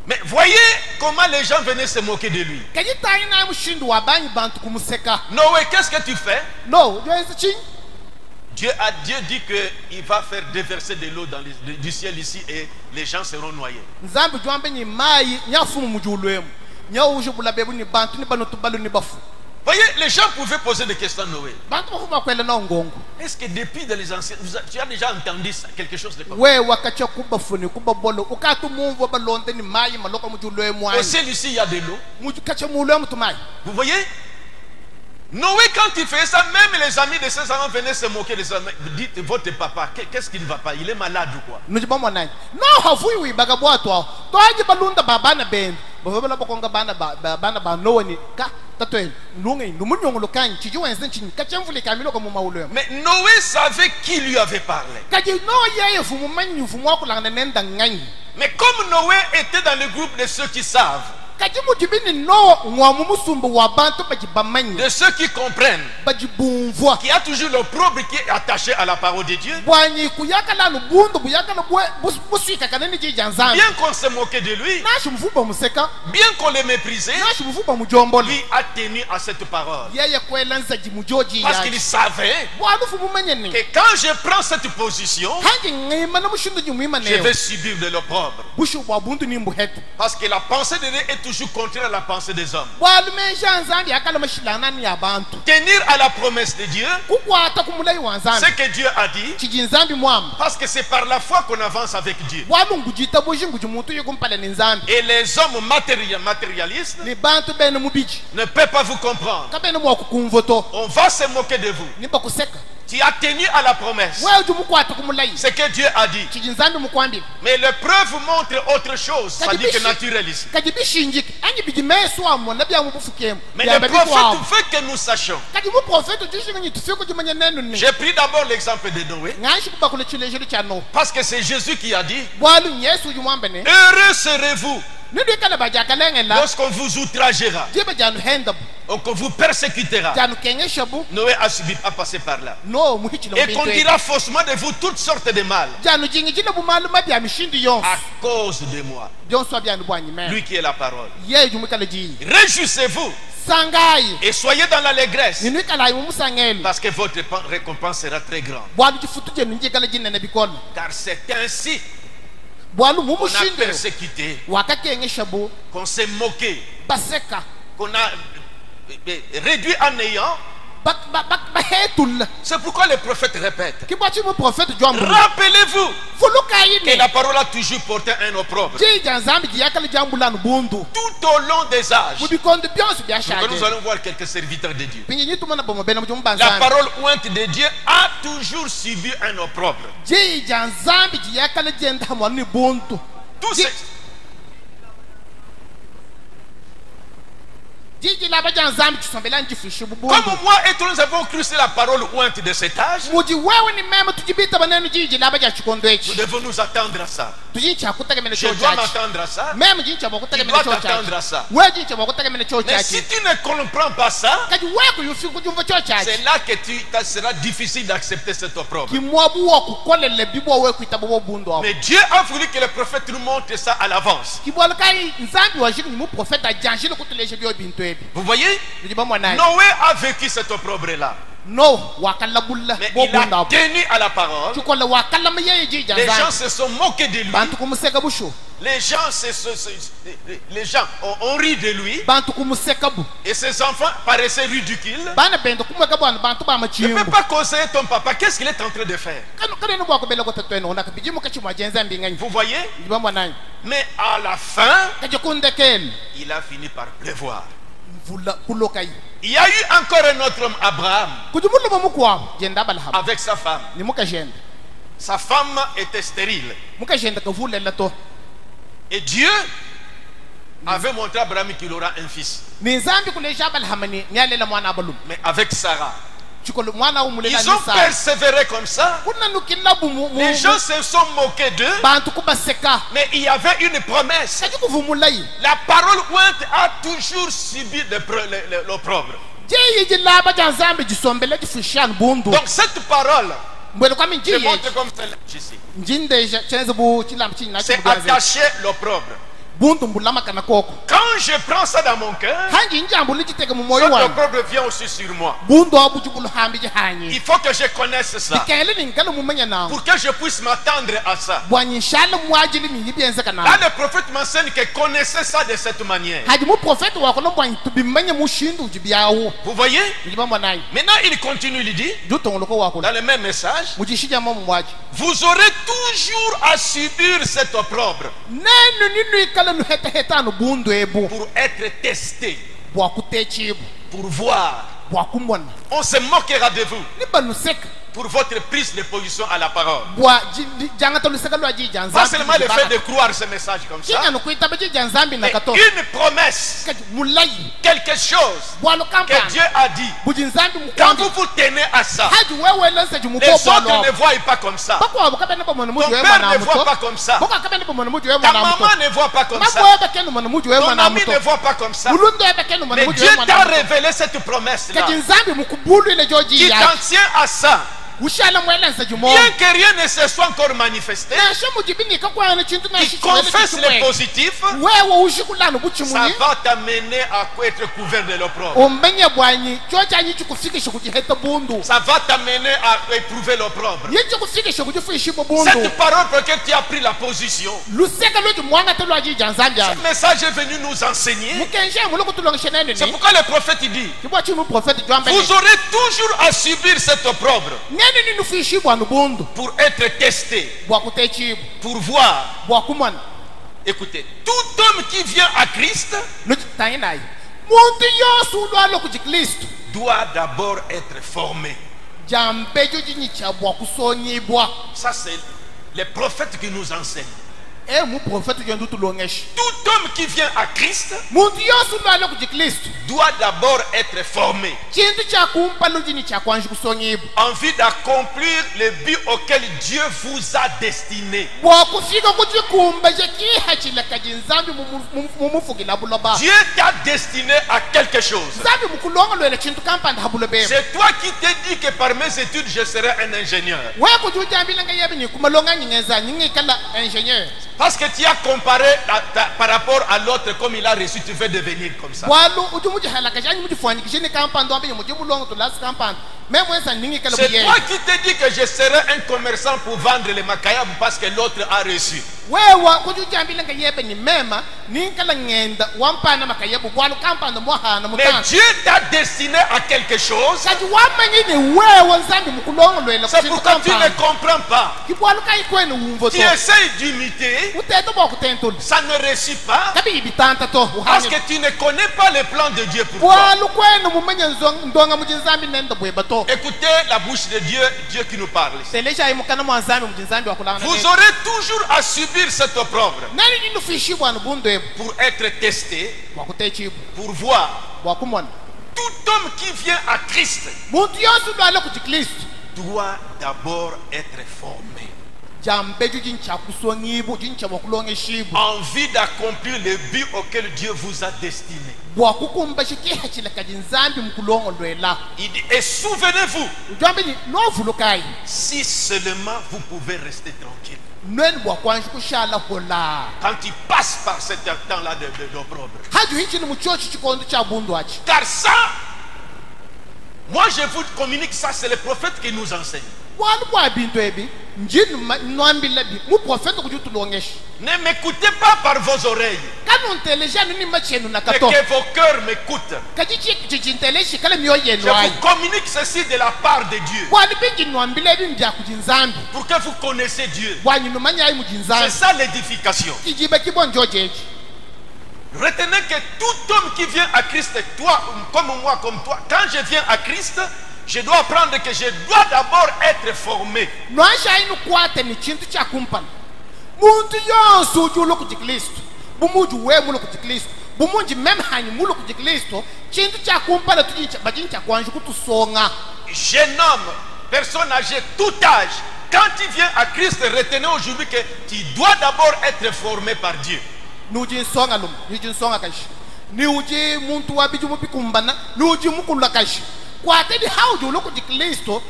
Mais voyez comment les gens venaient se moquer de lui. Noé, qu'est-ce que tu fais? Dieu dit qu'il va faire déverser de l'eau du ciel ici et les gens seront noyés. Voyez, les gens pouvaient poser des questions à Noé. Est-ce que depuis les anciens, tu as déjà entendu ça, quelque chose de comme ça? Au ciel ici, il y a de l'eau. Vous voyez? Noé, quand il fait ça, même les amis de ses enfants venaient se moquer de ça. Dites, votre papa, qu'est-ce qui ne va pas? Il est malade ou quoi? Mais Noé savait qui lui avait parlé. Mais comme Noé était dans le groupe de ceux qui savent, de ceux qui comprennent, qui a toujours l'opprobre qui est attaché à la parole de Dieu, bien qu'on se moquait de lui, bien qu'on le méprisait, lui a tenu à cette parole. Parce qu'il savait que quand je prends cette position, je vais subir de l'opprobre. Parce que la pensée de Dieu est toujours contraire à la pensée des hommes. Tenir à la promesse de Dieu, ce que Dieu a dit, parce que c'est par la foi qu'on avance avec Dieu. Et les hommes matérialistes ne peuvent pas vous comprendre. On va se moquer de vous. Tu as tenu à la promesse. Ce que Dieu a dit. Mais les preuves montrent autre chose. Ça dit que naturel ici. Mais le prophète veut que nous sachions. J'ai pris d'abord l'exemple de Noé. Parce que c'est Jésus qui a dit: heureux serez-vous lorsqu'on vous outragera, qu'on vous persécutera. Noé a subi à passer par là. Et qu'on dira faussement de vous toutes sortes de mal à cause de moi. Lui qui est la parole. Réjouissez-vous et soyez dans l'allégresse, parce que votre récompense sera très grande. Car c'est ainsi qu'on a persécuté, qu'on s'est moqué, qu'on a réduit en néant. C'est pourquoi les prophètes répètent: rappelez-vous que la parole a toujours porté un opprobre tout au long des âges. Nous allons voir quelques serviteurs de Dieu. La parole ointe de Dieu a toujours subi un opprobre. Tous ces... Comme moi et toi nous avons cru sur la parole ointe de cet âge, nous devons nous attendre à ça. Je dois m'attendre à ça. Tu dois t'attendre à ça. Mais si tu ne comprends pas ça, c'est là que ça sera difficile d'accepter cet opprobre. Mais Dieu a voulu que le prophète nous montre ça à l'avance. Vous voyez, Noé a vécu cet opprobre-là. Mais il a tenu à la parole. Les gens se sont moqués de lui. Les gens ont ri de lui. Et ses enfants paraissaient ridicules. Tu ne peux pas conseiller ton papa. Qu'est-ce qu'il est en train de faire? Vous voyez? Mais à la fin, il a fini par pleuvoir. Il y a eu encore un autre homme, Abraham, avec sa femme. Sa femme était stérile. mukagenda kavulela to Et Dieu avait montré à Abraham qu'il aura un fils. ni nzambi kule jabal hamani nyalela mwana abalum Mais avec Sarah. chikolo mwana umulela Ils ont persévéré comme ça. kuna nukilla bumu Les gens se sont moqués d'eux. bantu kubaseka Mais il y avait une promesse. kaji kuvumulai La parole ointe a toujours subi l'opprobre. jeyi jilaba ja nzambi jisombele jifishan bundu Donc cette parole, mbwelo kwa minji je yeji montre comme celle ici. njinde chenze bu chilam china C'est attaché l'opprobre. bundu mbulama kana koko Quand je prends ça dans mon cœur, hanji njambu lijiteke mu moyo cet wangu opprobre vient aussi sur moi. bundu abujubulu hambi jihanyi Il faut que je connaisse ça dikele ni ngalo mumenya nawo pour que je puisse m'attendre à ça. bwanyi shala mwajili ni yibienze kana Là, le prophète m'enseigne que connaissez ça de cette manière. haji mu prophète wako lo bwanyi tubimenya mushindu jibiyawo Vous voyez? ilibamba nayi Maintenant, il continue, il dit, jutongolo ko wako dans le même message, mujishija mo mwaji vous aurez toujours à subir cet opprobre nenu ninu ikala nu heta heta no bundu ebu pour être testé, bwakutechibu pour voir. bwakumona On se moquera de vous nibanu seka pour votre prise de position à la parole. bwa jangata luseka lwa jija Pas nzambi seulement le fait de croire ce message comme ça, kinya no kuitaba jija nzambi mais nakato une promesse, kaji mulai quelque chose bwalo que kampa Dieu a dit. buji nzambi Quand mukwambi vous vous tenez à ça, haji wewe lense jumu les ko autres bwalo ne voient pas comme ça. bako abukabe ne bomono Ton muju we père mwana ne voit muto pas comme ça. bako akabe ne bomono muju we Ta mwana muto maman ne voit pas comme ça. mabo ebe kenu mono muju we Ton mwana ami muto ne voit pas comme ça. mulundo ebe kenu mono Mais muju Dieu we t'a mwana muto révélé cette promesse-là kaji nzambi mukubulu ile joji qui ya t'en tient à ça. ushala mwelense jumo Bien que rien ne se soit encore manifesté, na shomu jibini kakwa na chintu na qui confesse le positif, wewe ushikulano ça buchimuni va t'amener à être couvert de l'opprobre. umenye bwanyi chocha nyi chikufikisha kujiheta bundu Ça va t'amener à éprouver l'opprobre. yecho kufikisha kujifishimo bundu Cette parole pour laquelle tu as pris la position, luseka loju mwanga telo ajija nzambya ce message est venu nous enseigner. mukenje muloko tulongesha nene C'est ni pourquoi le prophète il dit, kibwa chimu prophète jwamba vous aurez toujours à subir cet opprobre nene ni nufishi bwa nubundu pour être testé, bwa kutechibu pour voir. bwa kumana Écoutez, tout homme qui vient à Christ loju tayinai muntu yosu lwalo kujikristo doit d'abord être formé. jambejo jinyicha bwa kusonyibwa Ça, c'est les prophètes qui nous enseignent. mu prophète jondu tulongesha Tout homme qui vient à Christ muntu yosu lwalo kujikristo doit d'abord être formé chintu cha kumpa lujini cha kwanji kusonyibwa en vue d'accomplir le but auquel Dieu vous a destiné. bwakufika kuchikumba chekihachila kaji nzambi mumufugila buloba Dieu t'a destiné à quelque chose. nzambi mukulonga lwele chintu kampanda habulobeba C'est toi qui t'es dit que par mes études, je serai un ingénieur. we kujujambila nga yebi nikumalonga nyingeza nyingikala ingénieur Parce que tu as comparé par rapport à l'autre comme il a reçu, tu veux devenir comme ça. bwalu ujumujihalaka chanyi mujifanyikishini kampanda wambi mujibulonga tulasi kampanda memwesa nyingikala C'est buye toi qui t'es dit que je serai un commerçant pour vendre les macayabes parce que l'autre a reçu. wewa kujujambila nga yebe ni mema ninkala ngenda wampana makayebu bwalu kampanda mwahana Mais mutana Dieu t'a destiné à quelque chose. kaji wamanyini wewe nzambi mukulonga lwele C'est pourquoi tu ne kampanda comprends pas. kibwalu kayikwene wumvo Tu to essayes d'imiter, uteto bwakutentula ça ne réussit pas kabi ibitanta to parce uhanye que tu ne connais pas le plan de Dieu pour toi. bwalu kwenu mumenye ndonga mujinzambi nenda bweba to Écoutez la bouche de Dieu, Dieu qui nous parle ici. telesha imukana mwanzambi mujinzambi wakulanga Vous aurez toujours à subir cet opprobre nani ninu fishi bwana bundu ebu pour être testé, bwakutechibu pour voir. bwakumona Tout homme qui vient à Christ muntu yosu lwala kujikristu doit d'abord être formé jambeju jincha kusonyibu jincha bwakulonga eshibu en vue d'accomplir le but auquel Dieu vous a destiné. bwakukumba shikihachila kaji nzambi mukulonga lwela Il dit, et souvenez-vous, ujwambi ni novulukayi si seulement vous pouvez rester tranquille. nweni bwakwanji kushala hola Quand il passe par cet temps-là d'opprobre. haju hichini muchochi chikondo cha bundu achi Car ça, moi je vous communique ça, c'est le prophète qui nous enseigne. bwalu bwa bintu ebi njini nwambila bi muprofeta kujutulongesha Ne m'écoutez pas par vos oreilles, kanuntelesha nini machenu na mais kato que vos cœurs m'écoutent. kachichinteleshi kala mioyo Je yenu ayi vous communique ceci de la part de Dieu, bwali bingi nwambila ebi mbya kujinzambi pour que vous connaissiez Dieu. bwanyi numanya ayi C'est mujinzambi ça l'édification. kijibe kibonjojeji Retenez que tout homme qui vient à Christ, toi comme moi, comme toi, quand je viens à Christ, Je dois apprendre que je dois d'abord être formé. Noaxa ino kwate ni chintu cha kumpana. Muntu yonsu ujulo ku Kristo. Bumuju we mulo ku Kristo. Bumunji mem hanyi mulo ku Kristo. Chintu cha kumpana tuji bajini cha kwanju kutusonga. Jeune homme, personne âgée, tout âge, quand tu viens à Christ, retenez aujourd'hui que tu dois d'abord être formé par Dieu. Nuji songa lum, nuji songa kashi. Ni uji muntu wa biju mupikumbana, nuji mukula kashi. Kwate di hauju ulo ku Kristo.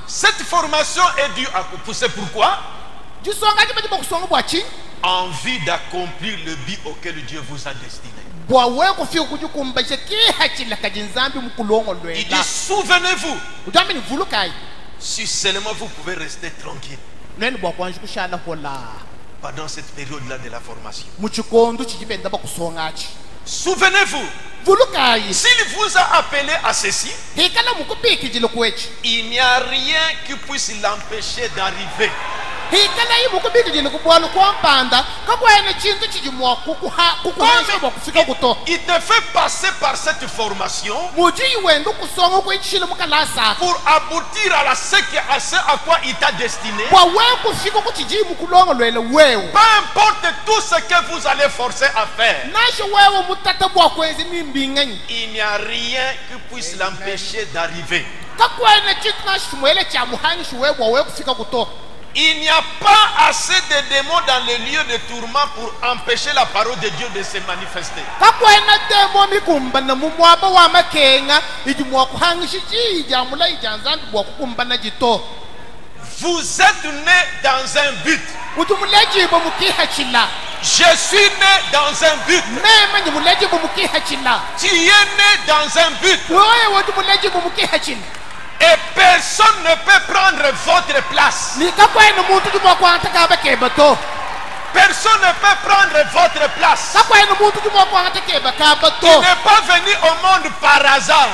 Cette formation est due à c'est pourquoi en vue d'accomplir le but auquel Dieu vous a destiné. Il dit souvenez-vous. Si seulement vous pouvez rester tranquille pendant cette période-là de la formation. Souvenez-vous. S'il vous a appelé à ceci, il n'y a rien qui puisse l'empêcher d'arriver. Il te fait passer par cette formation pour aboutir à ce à quoi il t'a destiné. Peu importe tout ce que vous allez forcer à faire, il n'y a rien qui puisse l'empêcher d'arriver. Il n'y a pas assez de démons dans les lieux de tourment pour empêcher la parole de Dieu de se manifester. Vous êtes né dans un but. Je suis né dans un but. Tu es né dans un but. Et personne ne peut prendre votre place. Personne ne peut prendre votre place. Tu n'es pas venu au monde par hasard.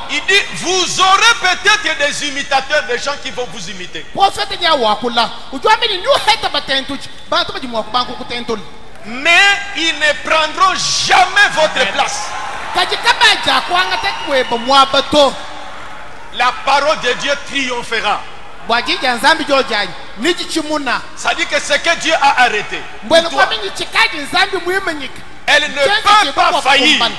Il dit, vous aurez peut-être des imitateurs, des gens qui vont vous imiter. Mais ils ne prendront jamais votre place. La parole de Dieu triomphera. Ça dit que ce que Dieu a arrêté, elle ne peut pas faillir.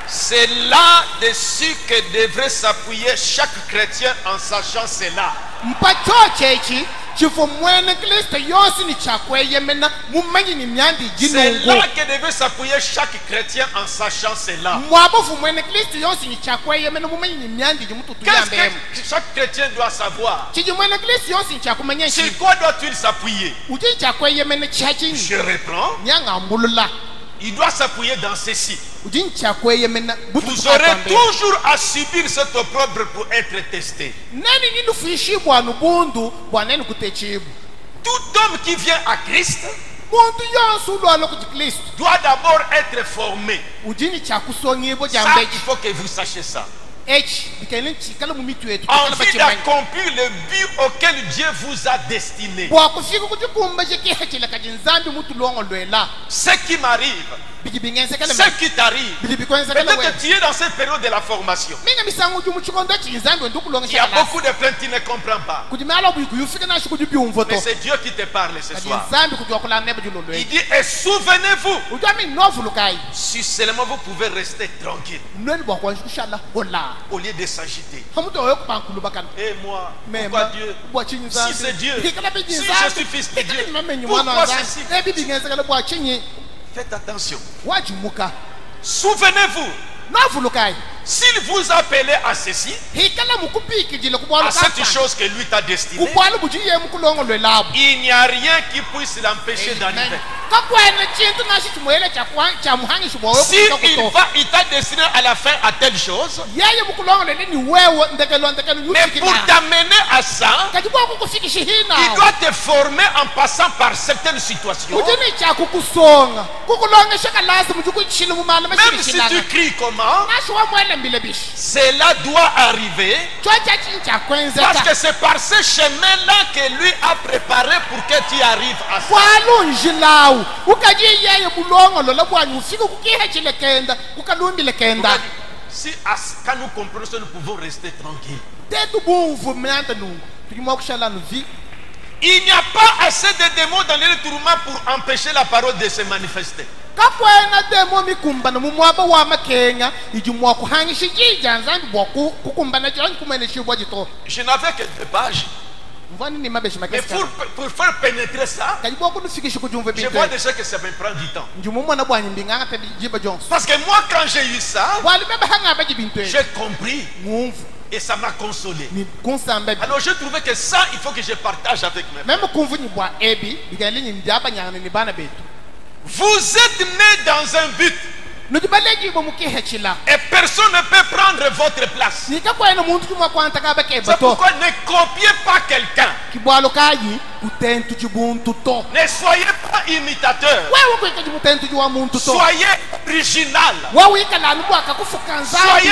C'est là-dessus que devrait s'appuyer chaque chrétien en sachant cela. C'est là que devait s'appuyer chaque chrétien en sachant cela. Qu'est-ce que chaque chrétien doit savoir? Sur quoi doit-il s'appuyer? Je reprends. Il doit s'appuyer dans ceci. Vous aurez toujours à subir cette opprobre pour être testé. Tout homme qui vient à Christ doit d'abord être formé. Ça, il faut que vous sachiez ça. En vue d'accomplir le but auquel Dieu vous a destiné. Ce qui m'arrive, ce qui t'arrive, peut-être que tu es dans cette période de la formation. Il y a beaucoup de plaintes qui ne comprennent pas. Mais c'est Dieu qui te parle ce soir. Il dit, et souvenez-vous, si seulement vous pouvez rester tranquille au lieu de s'agiter. Et moi, pourquoi Dieu? Si c'est Dieu, si je suis fils de Dieu, pourquoi ceci? Faites attention. Souvenez-vous, s'il vous a appelé à ceci, à cette chose que lui t'a destinée, il n'y a rien qui puisse l'empêcher d'arriver. Si il t'a destiné à la fin à telle chose, mais pour t'amener à ça, il doit te former en passant par certaines situations. Même si tu cries comment, Cela doit arriver parce que c'est par ce chemin-là que lui a préparé pour que tu arrives à ça. Si quand nous comprenons ça, nous pouvons rester tranquilles. Il n'y a pas assez de démons dans les tourments pour empêcher la parole de se manifester. Je n'avais que 2 pages. Mais pour faire pénétrer ça, je vois déjà que ça me prend du temps. Parce que moi, quand j'ai eu ça, j'ai compris. Et ça m'a consolé. Alors je trouvais que ça, il faut que je partage avec mes frères. Vous êtes nés dans un but. Et personne ne peut prendre votre place. C'est pourquoi ne copiez pas quelqu'un. Ne soyez pas imitateur. Soyez original. Soyez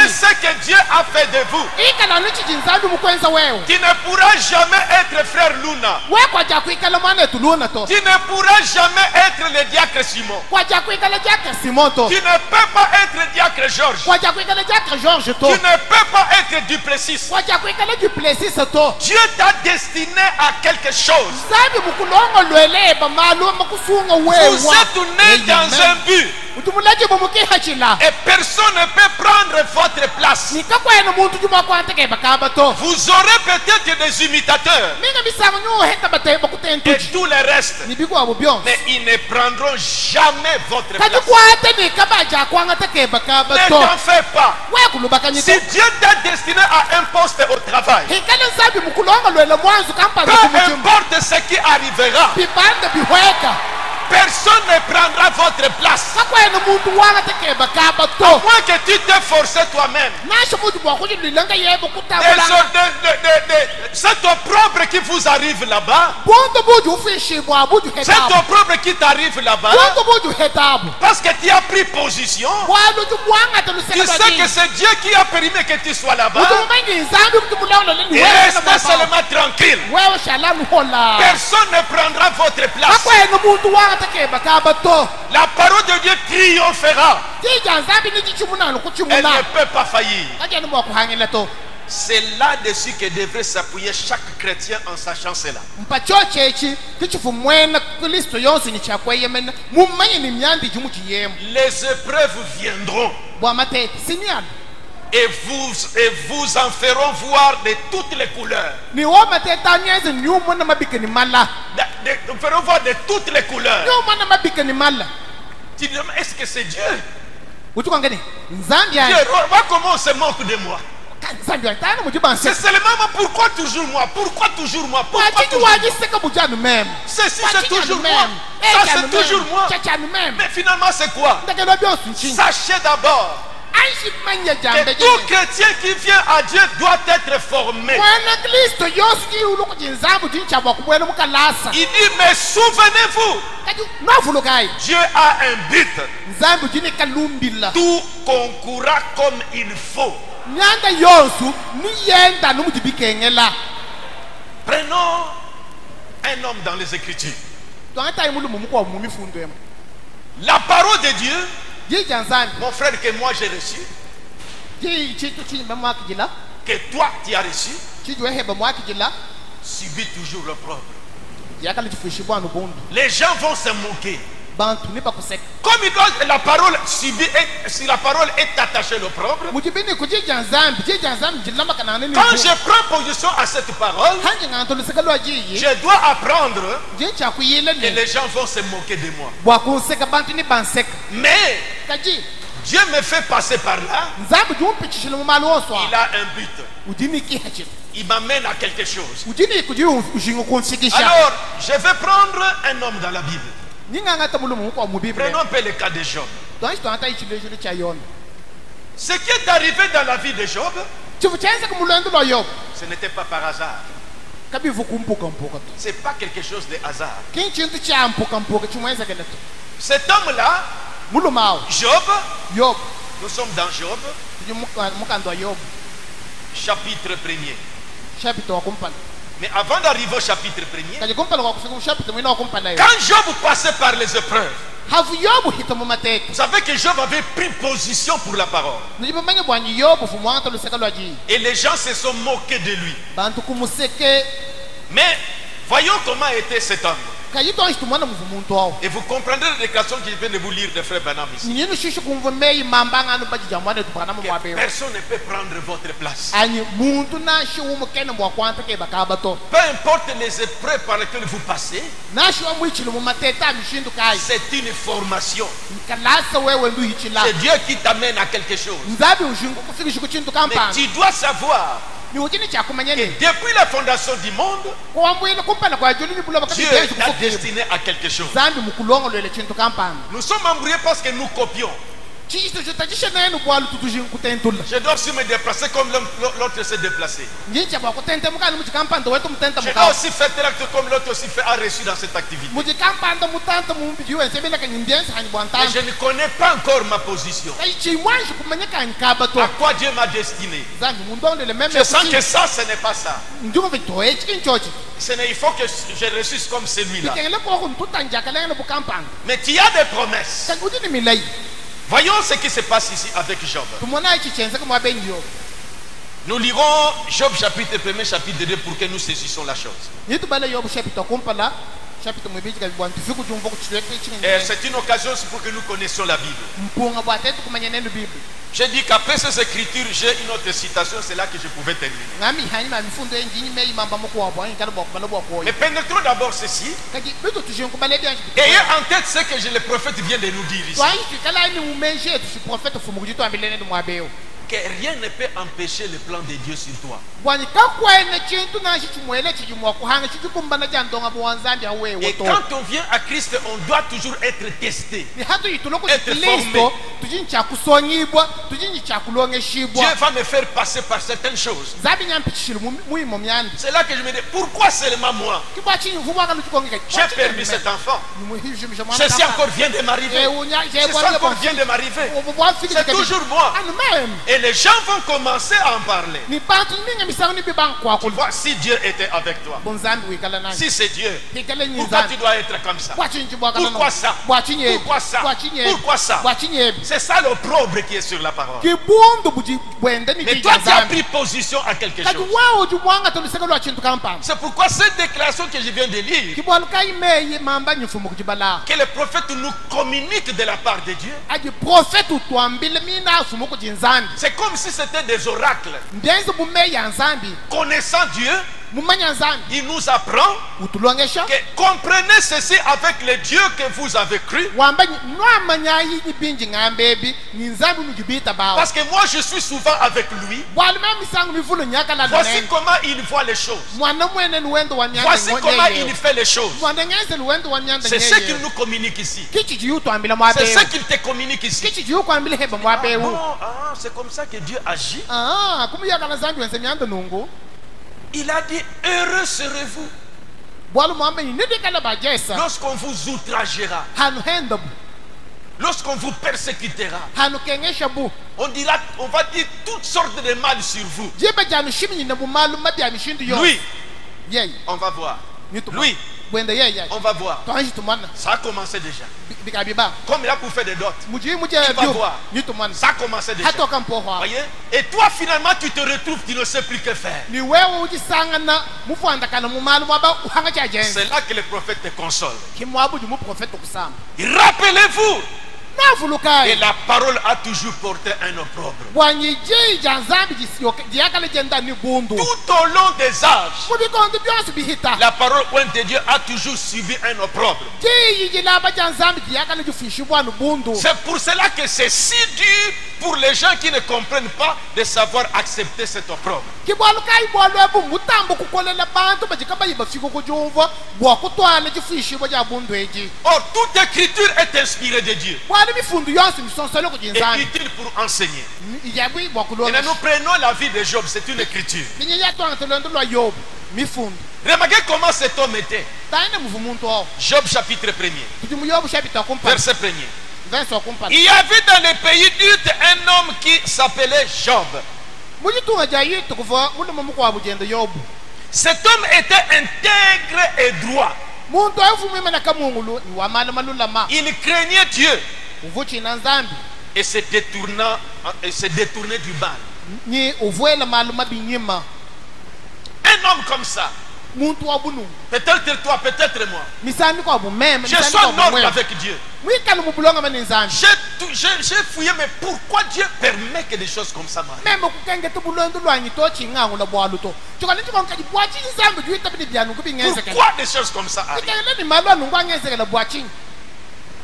ce que Dieu a fait de vous. Tu ne pourras jamais être frère Luna. Tu ne pourras jamais être le diacre Simon. Tu ne peux pas être diacre Georges. Tu ne peux pas être Duplessis. Dieu t'a destiné à quelque chose. Vous êtes nés dans un but. Et personne ne peut prendre votre place. Vous aurez peut-être des imitateurs et tout le reste, mais ils ne prendront jamais votre place. Ne t'en fais pas. Si Dieu t'a destiné à un poste au travail, peu importe ce qui arrivera, personne ne prendra votre place. À moins que tu te forces toi-même. C'est ton propre qui vous arrive là-bas. C'est ton propre qui t'arrive là-bas. Parce que tu as pris position. Tu sais que c'est Dieu qui a permis que tu sois là-bas. Et restez seulement tranquille. Personne ne prendra votre place. La parole de Dieu triomphera. Elle ne peut pas faillir. C'est là-dessus que devrait s'appuyer chaque chrétien en sachant cela. Les épreuves viendront. Et vous en feront voir de toutes les couleurs. Vous feront voir de toutes les couleurs. Tu dis, est-ce que c'est Dieu? Dieu, vois comment on se moque de moi. C'est seulement pourquoi toujours moi? Pourquoi toujours moi? Pourquoi toujours moi? Ceci c'est toujours moi. Ça c'est toujours moi. Mais finalement c'est quoi? Sachez d'abord que tout chrétien qui vient à Dieu doit être formé. Il dit, mais souvenez-vous, Dieu a un but. Tout concourra comme il faut. Prenons un homme dans les Écritures. La parole de Dieu, mon frère, que moi j'ai reçu, que toi tu as reçu, subis toujours l'opprobre. Les gens vont se moquer. Comme la parole subit, si la parole est attachée à l'opprobre, quand je prends position à cette parole, je dois apprendre que les gens vont se moquer de moi. Mais Dieu me fait passer par là. Il a un but. Il m'amène à quelque chose. Alors, je vais prendre un homme dans la Bible. Prenons un peu le cas de Job. Ce qui est arrivé dans la vie de Job, ce n'était pas par hasard. Ce n'est pas quelque chose de hasard. Cet homme-là, Job, Nous sommes dans Job, tuli mukando wa Yobu chapitre 1er. chapter wa kumpala Mais avant d'arriver au chapitre 1er, kaje kumpala kwa kufika chapter mwina wa kumpala yo quand Job passait par les épreuves, havu Yobu hita mu mateka vous savez que Job avait pris position pour la parole. nijibamanya bwanyi Yobu fumwanga luseka lwaji Et les gens se sont moqués de lui. bantu kumuseke Mais voyons comment était cet homme. kayito ahitumwana muvumuntu wao Et vous comprendrez les déclarations que je viens de vous lire de frère Branham ici. nyinu shishu kumvumeyi mambanga anu bajijamwane tupana mu Que mwabeyo personne ne peut prendre votre place. ani muntu nashi umukene mwa kwanta ke bakabato Peu importe les épreuves par lesquelles vous passez, nashi wa mwichilo mu mateta mishindu kai c'est une formation. kalasa wewe ndu hichila C'est Dieu qui t'amène à quelque chose. nzabi ushingu kufikisha kuchintu Mais kampana tu dois savoir ni uchini cha kumanya que ni depuis la fondation du monde, kuambwile kumpana kwa juli ni buloba Dieu kabisa t'a destiné à quelque chose. zambi mukulongo lwele chintu kampana Nous sommes embrouillés parce que nous copions. chisto chotajisha nenu bwalu tutujin kutentula Je dois aussi me déplacer comme l'autre s'est déplacé. njincha bwa kutente mukani muchikampanda wetu mutenta Je dois mukawa aussi faire tel acte comme l'autre aussi fait, a reçu dans cette activité. muchikampanda mutanta mumbi yuwe sebela ka nyimbiensa hani Mais bwantanta je ne connais pas encore ma position. kai chimwanshi kumanya ka nkabato À quoi Dieu m'a destiné. zambi mundonde le meme Je sens que ça, ce n'est pas ça. ndiko vitoe chikinchochi Il faut que je reçuisse comme celui-là. ikengele ko kuntuta njaka lengele bukampanda Mais tu as des promesses. kan udini milai Voyons ce qui se passe ici avec Job. tumona ichi chenza kama benyo Nous lirons Job chapitre 1er, chapitre 2 pour que nous saisissons la chose. yitu bala yobu chapita kumpala chapita mwebichi ka bwantu fiku jumbo kuchileke Et chingene c'est une occasion aussi pour que nous connaissions la Bible. mpunga bwatetu kumanya neno bibi J'ai dit qu'après ces écritures, j'ai une autre citation, c'est là que je pouvais terminer. ngami hani ma mifundo enjini meyi mamba mukwa bwa ngalo bwa kubala bwa koyo Mais pénétrons d'abord ceci. kaji bitu tujin kubala bien Ayez en tête ce que le prophète vient de nous dire ici. twai tikala ni umenje tu prophète fumu kujito ambilene ni mwabeo Que rien ne peut empêcher le plan de Dieu sur toi. bwani kakwene chintu nashi chimwele chijimwa kuhanga chikumbana jandonga bwanzambi awe Et woto quand on vient à Christ, on doit toujours être testé. ni hatu yituloko Être kristo formé. tujini chakusonyibwa tujini chakulongeshibwa Dieu va me faire passer par certaines choses. zabi nyampichishilo muimo myandi C'est là que je me dis, pourquoi seulement moi? kibwa chini vubwa kana chikongeka J'ai perdu cet enfant. Ceci encore vient de m'arriver. Ceci encore vient de m'arriver. C'est toujours moi. Et les gens vont commencer à en parler. ni bantu ninga misango ni bibangu Tu kwako vois, si Dieu était avec toi, bonzambi wikala nani si c'est Dieu, hikala pourquoi nyinzambi tu dois être comme ça? bwachinji bwakala Pourquoi ça? bwachinye Pourquoi ça? bwachinye Pourquoi ça? bwachinye C'est ça l'opprobre qui est sur la parole. kibundu buji bwende ni Mais toi, tu as kijazambi pris position à quelque kati chose. wao jumwanga toliseka lwa chintu kampanga C'est pourquoi cette déclaration que je viens de lire, kibwaluka imeye mamba nyufumu kujibala que le prophète nous communique de la part de Dieu, aji profeti utwambile mina afumu kujinzambi c'est comme si c'était des oracles. mbyenzi bumeya nzambi Connaissant Dieu, mumanya nzambi il nous apprend utulongesha que comprenez ceci avec le Dieu que vous avez cru. wamba nwamanya yinyi binji ngambebi ni nzambi nujibita bawo Parce que moi, je suis souvent avec lui. bwalima misango mivulo nyaka la Voici nene comment il voit les choses. mwana mwene luwendo wa nyanda Voici comment il fait les choses. mwana ngeze luwendo wa nyanda C'est ce qu'il nous communique ici. kichi jiyu twambila C'est mwabewu ce qu'il te communique ici. kichi jiyu kwambile heba mwabewu Non, c'est comme ça que Dieu agit. kumuyaka na zambi wense myanda nungu Il a dit, heureux serez-vous bwalu mwambe yinidikala bajesa lorsqu'on vous outragera, hanu henda bu lorsqu'on vous persécutera. hanu kengesha bu On va dire toutes sortes de mal sur vous. jeba janu shimi nyina bu malu mabi amishindu yo Lui, yey on va voir. nitu Lui, bwende yey on va voir. twanji tumana Ça a commencé déjà. bikabiba Comme il a pour faire des dots. muji muje Tu vas bio voir. nitu mana Ça a commencé déjà. hato kampo hwa Voyez? Et toi, finalement, tu te retrouves, tu ne sais plus que faire. ni wewe ujisangana mufandakana mu malu mwaba uhanga cha jenzi C'est là que le prophète te console. kimwabudu mu profeta kusamba Rappelez-vous, et navulukai la parole a toujours porté un opprobre. bwanyijija nzambi jiyakale jenda ni bundu Tout au long des âges, mubikondo byose bihita la parole pointe de Dieu a toujours subi un opprobre. jiyijilaba ja nzambi jiyakale jifishibwa ni bundu C'est pour cela que c'est si dur pour les gens qui ne comprennent pas de savoir accepter cet opprobre. kibwalukai bwalwebu mutambo kukolela bantu bajikaba yibafika kujumva bwakutwala jifishibwa ja bundu eji Or, toute écriture est inspirée de Dieu. bwali mifundu yonse misonsole Et kujinzambi utile pour enseigner. ijabwi Et bwakulonga nous prenons la vie de Job, c'est une écriture. ninye yatwangatolendo lwa yobu mifundu Remarquez comment cet homme était. taine muvu muntu owo Job chapitre 1er, kuti mu yobu chapita kumpala verset 1er. verse okumpa Il y avait dans le pays d'Ut un homme qui s'appelait Job. mujitunga ja yitu kuva ule mamuko abugenda yobu Cet homme était intègre et droit. muntu afumwe mana kamungulu ni wa mala malulama Il craignait Dieu uvuchi na nzambi et se détournait du mal. ni uvuela maluma binyima Un homme comme ça, muntu wabunu peut-être toi, peut-être moi. misami kwa bumeme Je suis en ordre avec Dieu. mwikala mubulonga mani nzambi J'ai fouillé, mais pourquoi Dieu permet que des choses comme ça m'arrivent? meme kukenge tubulondo lwanyi to chingangu la bwaluto chokali chikonka bwachi nzambi juita bini byanu kubingeze Pourquoi des choses comme ça arrivent? kele ni malwa nungwangeze la bwachi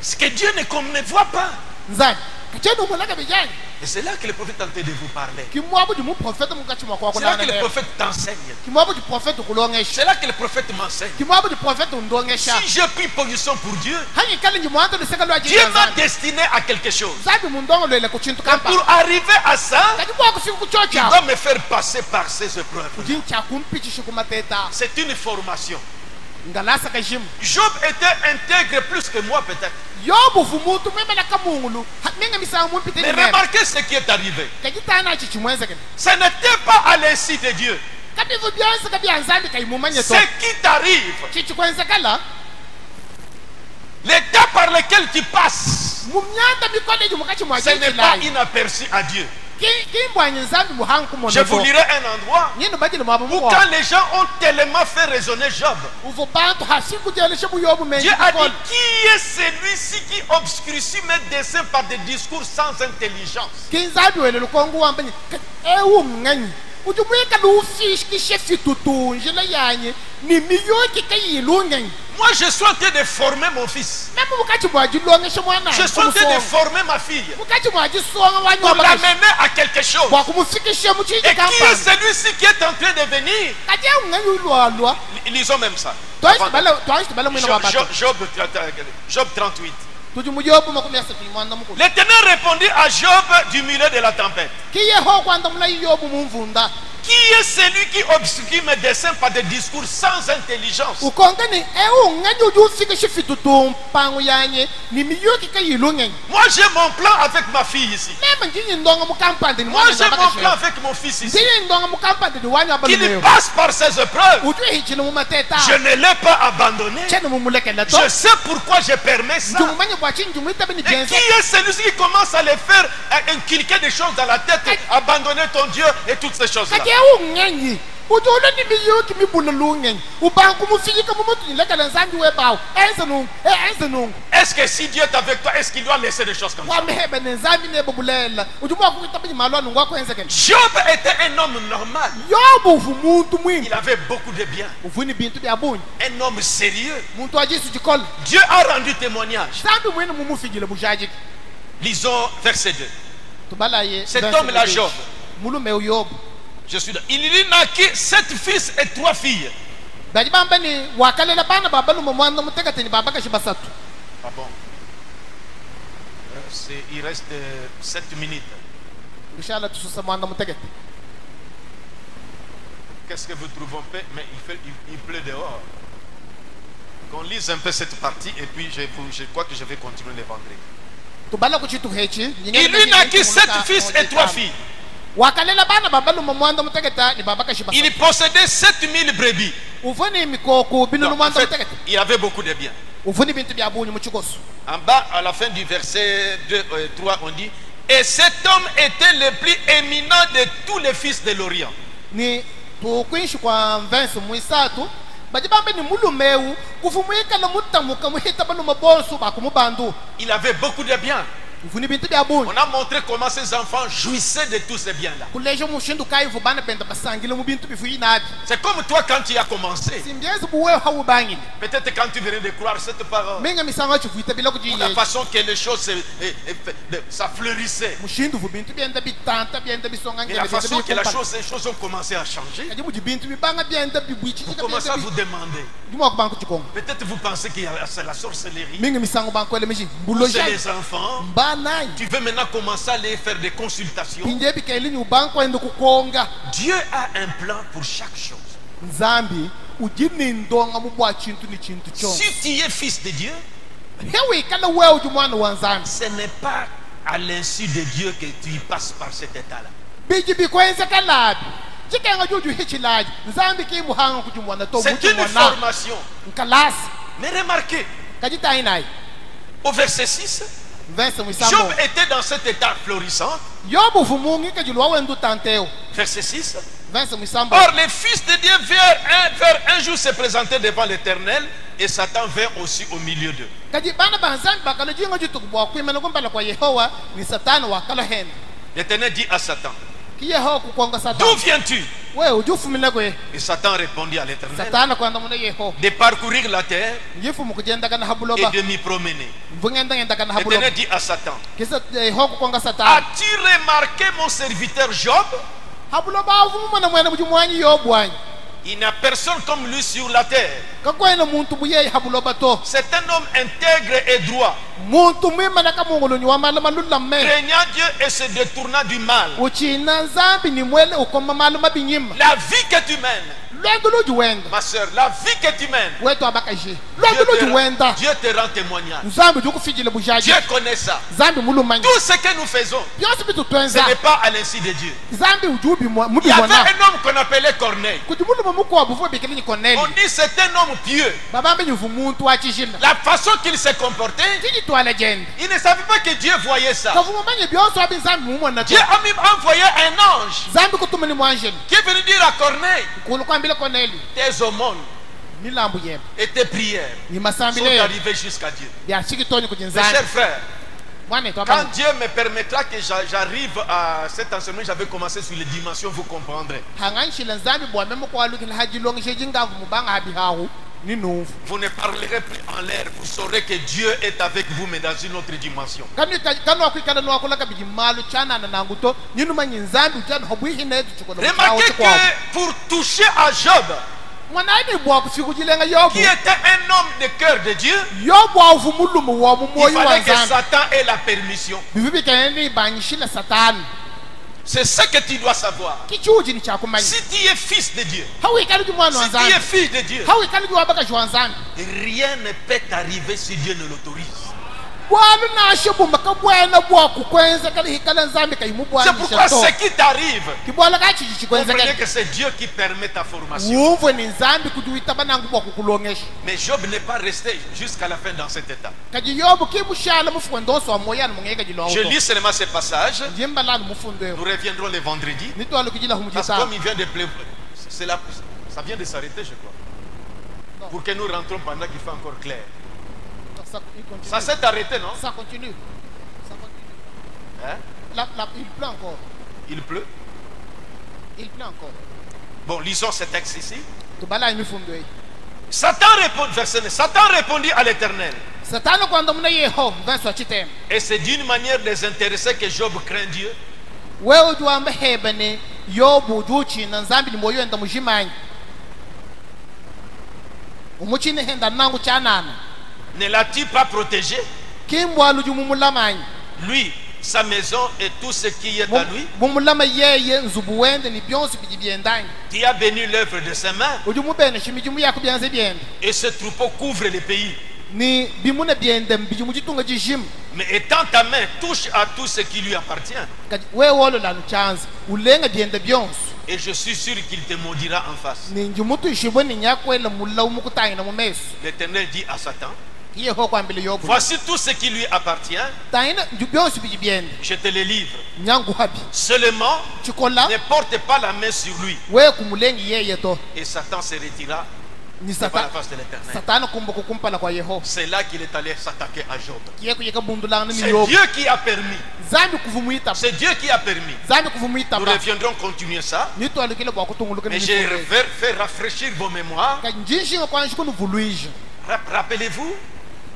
C'est que Dieu ne voit pas. nzambi kacheno mulaka bijani Et c'est là que le prophète est en train de vous parler. kimwabu du prophète mukachima kwa C'est là kuna que le prophète t'enseigne. kimwabu du prophète kulongesha C'est là que le prophète m'enseigne. kimwabu du prophète ndongesha Si j'ai pris position pour Dieu, hanyi kale nji mwanzo liseka lwa Dieu jinga m'a destiné à quelque chose. nzambi mundongo lwele kuchintu Et kampa pour arriver à ça, kati kwa kusiku il kuchocha doit me faire passer par ces épreuves. kujincha kumpichi kumateta C'est une formation. ngalasa kajim Job était intègre plus que moi peut-être. yobu fumutu meme na kamungulu minga misanga mumpite Mais ni meme remarquez ce qui est arrivé. kajitana chichi mweze kene Ce n'était pas à l'insu de Dieu. kabivu byanse kabya nzambi kaimumanye Ce to qui t'arrive, chichi kwenzekala l'état par lequel tu passes, mumyanda mikole mukachi ce mwaje n'est pas kilai inaperçu à Dieu. kimbwanye nzambi muhanku Je vous mono lirai un endroit nyino bajile mwabu où mwa quand les gens ont tellement fait raisonner Job, uvo bantu hasiku jelishe buyobu menji Dieu a dit, kol qui est celui-ci qui obscurcit mes desseins par des discours sans intelligence? kinzambi wele lukongu wambanye ewu nganyi ujumweka lufish kishe fitutunje la yanye ni miyoki kayilunganyi Moi, je suis en train de former mon fils. meme mukachi mwaji longeshe mwana Je suis en train de former ma fille mukachi mwaji songa wanyo pour wabakashi l'amener à quelque chose. wakumufikishe muchiji Et qui est kampa celui-ci qui est en train de venir? kati nganyi ulwalwa Lisons même ça. twashi bala mwina wabaka Job 38. tuji mujobu makumyasa tuimwanda mukulu L'Éternel répondit à Job du milieu de la tempête. kiye ho kwanda mula yobu mumvunda Qui est celui qui obscure mes desseins par des discours sans intelligence? ukongani nganyi uji ufikishe fitutumpangu yanye ni miyoki kayilunganyi Moi, j'ai mon plan avec ma fille ici. meme njinyi ndonga mukampande ni Moi, mwana j'ai mon wabakashi plan avec mon fils ici. njinyi ndonga mukampande ni wanyo Il abalumeyo passe par ces épreuves. uju hichini mumateta Je ne l'ai pas abandonné. chene mumulekela to Je sais pourquoi je permets ça. njumumanye bwachi njumuita bini Et qui byenze est celui qui commence à les faire inculquer des choses dans la tête, abandonner ton Dieu et toutes ces choses-là? kati nganyi ujola ni miyoki mibululunganyi ubanku mufika mumutulekela nzambi webawo enze nungu Est-ce que si Dieu est avec toi, est-ce qu'il doit laisser des choses comme ça? wamehebe nenzambi nebubulela ujumwa kuitabini malwa nungu akwenzekela Job était un homme normal. yobu uvu muntu mwini Il avait beaucoup de biens. uvuni bintu bya bunyi Un homme sérieux. muntu ajisu jikola Dieu a rendu témoignage. nzambi mwini mumufigile bujajiki Lisons verset 2. tubalaye Cet homme-là, Job, mulume uyobu je suis là. Il lui naquit 7 fils et 3 filles. baji bambani wakalela bana babaluma mwanda mutekateni babakashi basatu Ah bon? Il reste 7 minutes. inshallah tususa mwanda mutekete Qu'est-ce que vous trouvez un peu? Mais il pleut dehors. Qu'on lise un peu cette partie et puis je crois que je vais continuer le vendredi. tubala kuchitu hechi Il lui naquit 7 fils et 3 filles. wakalela bana babaluma mwanda muteketa ni babakashi basatu Il possédait 7000 brebis. uvuni mikoko binunu Non, en mwanda fait, mutekete il avait beaucoup de biens. uvuni bintu bya bunyi muchikoso En bas, à la fin du verset 2, 3, on dit: et cet homme était le plus éminent de tous les fils de l'Orient. ni tukwinshi kwa mvenso mwisatu baji bambe ni mulumewu kufumwikala mutamuka muhita baluma bonso bakumubandu Il avait beaucoup de biens. uvuni bintu bya bunyi On a montré comment ces enfants jouissaient de tous ces biens-là. kulejo mushindu kaivu bana benda basangile mu bintu bifu yinabi C'est comme toi quand tu as commencé. simbyezi buwe hawu bangile Peut-être quand tu venais de croire cette parole. minga misanga chifuita bila La kujiye façon que les choses ça fleurissait. mushindu vu bintu byenda bitanta byenda bisonga Et la ngele façon que les choses ont commencé à changer. kaji mu bintu bibanga byenda bibwichi Vous commencez à vous demander. dimo kubanku chikongo Peut-être vous pensez que c'est la sorcellerie. minga misango bankwele mishi Ou mbulo c'est jai les enfants. mbana Tu veux maintenant commencer à aller faire des consultations. pinje bikaili ni ubanko endo kukonga Dieu a un plan pour chaque chose. nzambi ujini ndonga mu bwa chintu ni chintu chonse Si tu es fils de Dieu, hewi kala wewe jumwana wanzambi Ce n'est pas à l'insu de Dieu que tu passes par cet état-là. biji bikwenza kalabi chikenga juju hichilaji nzambi ki muhanga kujumwana to C'est une formation. nkalasi Mais remarquez, kajita inai au verset 6, verse mwisambo Job était dans cet état florissant. yobu vumungi kajulwa wendu tanteo Verset 6. verse mwisambo Or, les fils de Dieu vinrent un jour se présenter devant l'Éternel, et Satan vint aussi au milieu d'eux. kaji bana banzambi bakalo jinga jutu kubwa kwimana kumbala kwa Yehowa ni satani wakalo hen L'Éternel dit à Satan, ki Yehowa kukonga d'où satani viens-tu? wewe ujufumile kwe Et Satan répondit à l'Éternel, satana kwanda mune Yehowa de parcourir la terre njifumu kujenda kana et habuloba de m'y promener. mvungenda ngenda kana habuloba L'Éternel dit à Satan, kisa Yehowa kukonga satani as-tu remarqué mon serviteur Job? habuloba avumu mana mwena bujumwanyi yobu wanyi Il n'y a personne comme lui sur la terre. kakwena muntu buye habuloba to C'est un homme intègre et droit, muntu mwimana kamungulunyi wamala malula mme craignant Dieu et se détournant du mal. uchina nzambi ni mwele ukoma malu mabinyima La vie que tu mènes, lwendu luju wenda ma soeur, la vie que tu mènes, wetu abakaje lwendu luju wenda Dieu te rend témoignage. nzambi jukufijile bujaji Dieu connaît ça. nzambi mulumanyi Tout ce que nous faisons, byose bitu ce twenza n'est pas à l'insu de Dieu. nzambi ujubi Il y avait mubibona un homme qu'on appelait Corneille. kuti muluma mukwa buvo bikilinyi Corneli On dit c'est un homme pieux. babambe nyivu muntu wachijila La façon qu'il s'est comporté, tiji twala jenda il ne savait pas que Dieu voyait ça. kavumo manye byose abi nzambi mumona to Dieu a même envoyé un ange nzambi kutumani mwanjeli qui est venu dire à Corneille, kulu kwambile Corneli tes aumônes milambu yemba et tes prières ni sont masambile arrivées jusqu'à Dieu. byashikitoni kuti Mes nzambi chers frères, mwane to quand Dieu me permettra que j'arrive à cet enseignement, j'avais commencé sur les dimensions, vous comprendrez. hanganshila nzambi bwame mukwalukile hajilongi shejingavu mubanga habi hawu ni nufu Vous ne parlerez plus en l'air, vous saurez que Dieu est avec vous, mais dans une autre dimension. kanu akwikala nuwakulaka biji malu chanana nangu to ninu manyi nzambi uchana hobwihi nedu chukolo Remarquez que pour toucher à Job, mwanani bwa kufikujilenga yobu qui était un homme de cœur de Dieu, yobu avu mulumu wa il mumoyo wa fallait que nzambi Satan ait la permission. bibibi keneni banyishila satani C'est ce que tu dois savoir. kichuji ni chakumanya Si tu es fils de Dieu, hawi kaliji mwana wa si tu es nzambi fils de Dieu, hawi kaliji wabaka wa nzambi rien ne peut t'arriver si Dieu ne l'autorise. bwana nashe bumaka bwana bwa kukwenza kali hikala nzambi kaimu C'est bwana pourquoi ce qui t'arrive, kibwala kachi chikwenza comprenez kali que c'est Dieu qui permet ta formation. wumve ni nzambi kujuita banangu bwa kukulongesha Mais Job n'est pas resté jusqu'à la fin dans cet état. kaji yobu kibushala mufuendoso wa moyana mungeka jilo Je lis seulement ces passages. jimba lanu mufundo Nous reviendrons les vendredis. nitwalo kujila Parce que humujisa comme il vient de pleuvoir, ça vient de s'arrêter, je crois. Non. Pour que nous rentrons pendant qu'il fait encore clair. il continue. Ça s'est arrêté, non? Ça continue. Ça continue. Hein? Il pleut encore. Il pleut. Il pleut encore. Bon, lisons ce texte ici. Tubala imifundo hii. Satan répond, verset 9, Satan répondit à l'Éternel. Satana kwanda muna Yehova verse wa chitem. Et c'est d'une manière désintéressée que Job craint Dieu. Wewe juambe hebane yobu juchi na nzambi ni moyo enda mujimanyi. Umuchine henda nangu chanana. Ne l'a-t-il pas protégé? Kimbwa lujumumulamanyi. Lui, sa maison et tout ce qui est à lui. Mumulama yeye nzubu wende ni byonsi bijibyendanye. Qui a béni l'œuvre de ses mains. Ujumubene shimijumu yako byanze byende. Et ce troupeau couvre le pays. Ni bimune byende bijimujitunga jijim. Mais étant ta main touche à tout ce qui lui appartient. Wewe wolo la chance ulenga byende byonsi. Et je suis sûr qu'il te maudira en face. Ninji mutu ishibwe ni nyakwela mulau mukutangi na mumesu. L'Éternel dit à Satan, Yehova kwambile yobu. voici tout ce qui lui appartient, Taina byonsi bijibyende. je te le livre. Nyangu habi. Seulement, Chikola ne porte pas la main sur lui. wewe kumulengi yeye to. Et Satan se retira Ni devant la Satan. face de l'Éternel. Satana kumbuka kumpala kwa Yehova. C'est là qu'il est allé s'attaquer à Job. Kiye kuyeka bundulanga ni C'est yobu. Dieu qui a permis. Zambi kuvumuita. C'est Dieu qui a permis. Zambi kuvumuita Nous ba. reviendrons continuer ça. Nito alikile bwa kutunguluka Mais ni je mifungo. vais faire rafraîchir vos mémoires. Kanjinshi kwa nshiko nuvuluije. Rappelez-vous,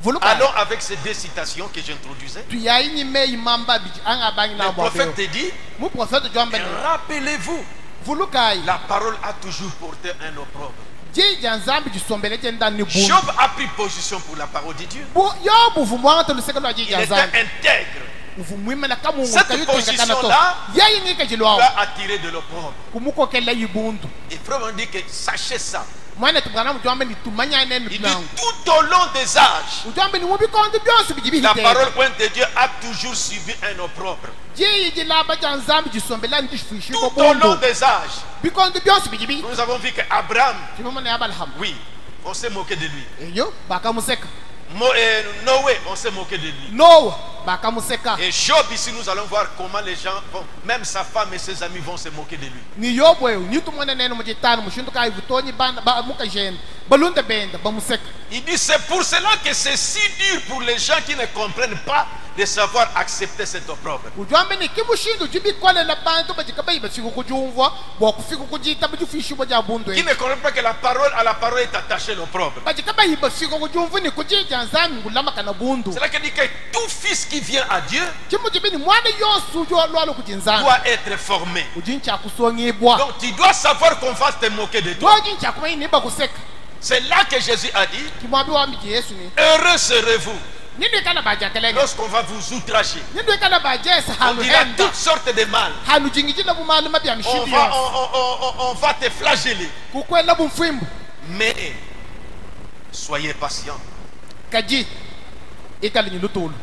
Vuluka. allons avec ces deux citations que j'introduisais. Tu yayi ni me imamba biji anga bangi na Le bwa. prophète te dit, Mu prophète jombe ni. rappelez-vous, Vuluka yi. la parole a toujours porté un opprobre. Jija nzambi jisombele jenda ni bundu. Job a pris position pour la parole de Dieu. Yobu vumwanga tuluseka lwa Il jija était nzambi. intègre. Uvumwimela kamungu Cette kayutenga kana to. position-là Yayi ngike Il jilwa. va attirer de l'opprobre. Kumuko kele yibundu. Et frère on dit que sachez ça. mwana tibwana mujwambe ni tumanya nene Il dit blanc tout au long des âges, ujwambe ni mubi konde byose bijibi la hite parole pointe de Dieu a toujours subi un opprobre. je jilaba janzambi jisombela ndishfishi Tout ko au long bondo des âges, bikonde byose bijibi nous avons vu qu'Abraham, timamana yabalham oui, on s'est moqué de lui. eyo bakamuseka Noé, on s'est moqué de lui. Noah bakamuseka Et Job, ici, nous allons voir comment les gens vont, même sa femme et ses amis vont se moquer de lui. ni yobwe ni tumwana nene mujitano mushinduka ivutoni bana ba mukajenda balunda benda bamuseka Il dit c'est pour cela que c'est si dur pour les gens qui ne comprennent pas de savoir accepter cet opprobre. ujwambe ni kimushindu jibikolela bantu bajikabayi basiku kujumva bokufika kujita bujufishi boja bundu Qui ne comprennent pas que à la parole est attaché l'opprobre. bajikabayi basiku kujumva ni kujija nzami ngulama kana bundu C'est là qu'il dit que tout fils qui vient à Dieu kimujibini mwana yosu jo lwalo kujinzana doit être formé. ujincha kusongibwa Donc tu dois savoir qu'on va te moquer de toi. wajincha kumaini bakuseka C'est là que Jésus a dit, kimwambi wambi Yesu ni heureux serez-vous nindwe kana bajakelenge lorsqu'on va vous outrager. nindwe kana bajesa On halu dira henda toutes sortes de mal. halu jingijila bumalu mabya On mishibi va, yose on va te flageller. kukwela bumfimbo Mais soyez patients, kaji ikalinyi lutulu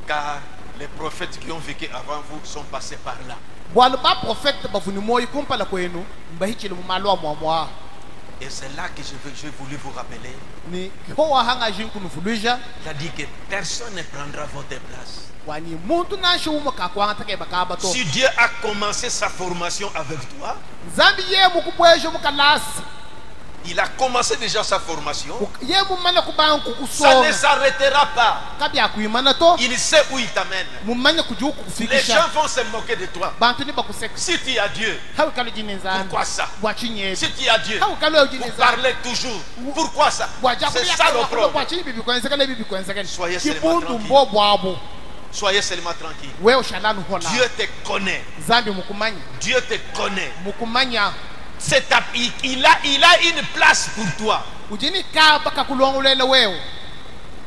car les prophètes qui ont vécu avant vous sont passés par là. bwana ba profete bavuni moyi kumpala kwenu mbahichile mumalu wa mwamwa Et c'est là que j'ai voulu vous rappeler. ni kihowa hanga jinkunu fuluja Il a dit que personne ne prendra votre place. wani muntu nashi umo kakwanga take bakaba to Si Dieu a commencé sa formation avec toi, zambi ye mukubwejo mukalasi il a commencé déjà sa formation. ye mumana kubanku Ça ne kusonga s'arrêtera pas. kabya kuimana to Il sait où il t'amène. mumanya kujuku Les kufikisha gens vont se moquer de toi. bantu ni bakuseka Si tu as Dieu, hawe kalo jini nzambi pourquoi ça? bwachinye Si tu as Dieu, hawe kalo jini vous nzambi parlez toujours. Pourquoi ça? C'est ça l'opprobre. bwachini bibi kwenzekana bibi kwenzekana Soyez seulement kibundu tranquille. mbo bwabo Soyez seulement tranquille. wewe ushalanu hola Dieu te connaît. zambi mukumanya Dieu te connaît. mukumanya Il a une place pour toi. ujini ka baka kulongolela wewe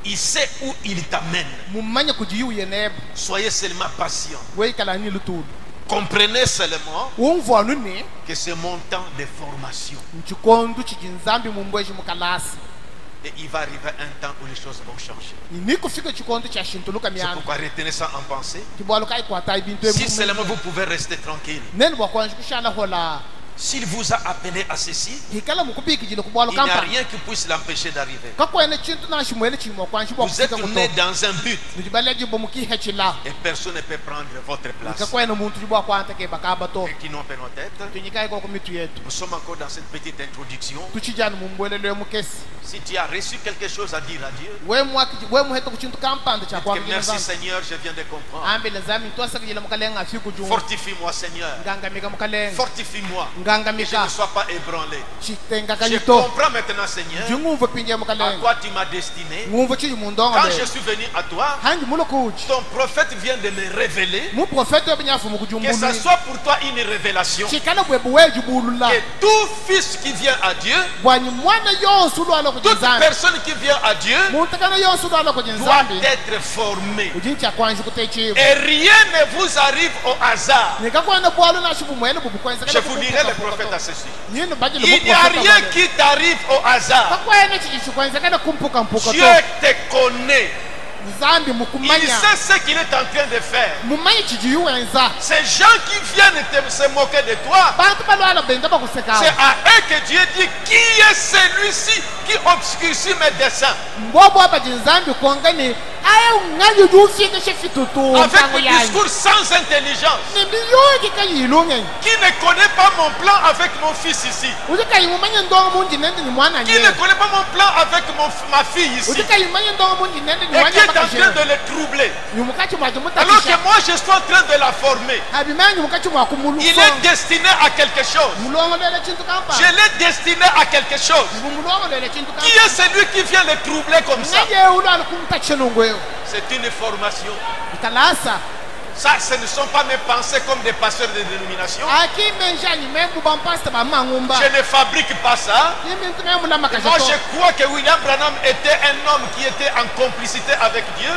Il sait où il t'amène. mumanya kujiyu yenebo Soyez seulement patient. wewe kala ni lutulu Comprenez seulement umvonu ni que c'est mon temps de formation. nchikondu chijinzambi mumbweji mukalasi Et il va arriver un temps où les choses vont changer. ni kufika chikondo cha shintuluka C'est myana pourquoi retenez ça en pensée. kibwaluka ikwata ibintu Si seulement vous pouvez rester tranquille. neni bwakwanji kushala hola S'il vous a appelé à ceci, hikala mukubikijile il kubwaluka n'y a mpa rien qui puisse l'empêcher d'arriver. kakwene chintu na shimwele chimwa kwanji Vous êtes bwakufika né kuto dans un but nijibaleji bomukihe chila et personne ne peut prendre votre place. kakwene muntu jibwa kwanta ke bakaba to Inclinons nos têtes. tunyikaye ko kumitu yetu Nous sommes encore dans cette petite introduction. tuchijana mumbwelelo mukesi Si tu as reçu quelque chose à dire à Dieu, we muheta kuchintu kampanda cha que kwa merci Seigneur, je viens de comprendre. ambele zami twasakijile mukalenga afiku juu Fortifie-moi Seigneur. ngangamika mukalenga Fortifie-moi. Que je ngangamika ne sois pas ébranlé. chitenga Je kanyito comprends maintenant Seigneur jungumva pinje à mukalenga quoi tu m'as destiné. ngumva chiji mundonga Quand le je suis venu à toi, hanji mulokuchi ton prophète vient de me révéler mu profete wabinyafu que mukujumbulu ça soit pour toi une révélation. chikala bwebu weju bulula Que tout fils qui vient à Dieu, bwanyi mwana yonsu lwalo toute kujinzambi personne qui vient à Dieu muntu kana yonsu lwalo doit kujinzambi être formée. ujincha kwanji kutechiva Et rien ne vous arrive au hasard. nikakwana bwalo na shibumwele bubu kwanza Je vous lirai les prophètes à ceci. nyino baje Il n'y a rien qui t'arrive au hasard. kakwene chichi kwanza kana kumpuka mpuka Dieu to te connaît. nzambi Il mukumanya sait ce qu'il est en train de faire. mumanyi chiji yuwenza Ces gens qui viennent se moquer de toi, bantu balwala benda c'est bakusekawo à eux que Dieu dit qui est celui-ci qui obscurcit mes desseins. mbobo abaje nzambi kongani aye ungayo jufike shefitutu Avec mpango un yanyu discours sans intelligence. nimbiyoki kayilunge Qui ne connaît pas mon plan avec mon fils ici. utikayimumanya ndongo munji nende ni mwana Qui ne nye connaît pas mon plan avec ma fille ici. utikayimanya ndongo munji nende ni Et qui mwana est en train bakashira de le troubler. yumukachi mwaje Alors que mutakisha moi je suis en train de la former. habimanyi mukachi mwakumulu Il est destiné à quelque chose. mulongo lele chintu kampa Je l'ai destiné à quelque chose. mulongo lele chintu Qui kampa est celui qui vient le troubler comme ça? ngaje ulwana kumtakisha nongweyo C'est une formation. ikalasa Ça, ce ne sont pas mes pensées comme des pasteurs de dénomination. Aki menjani membu bampasta ba mangumba. Je ne fabrique pas ça. Moi Moi, je crois que William Branham était un homme qui était en complicité avec Dieu.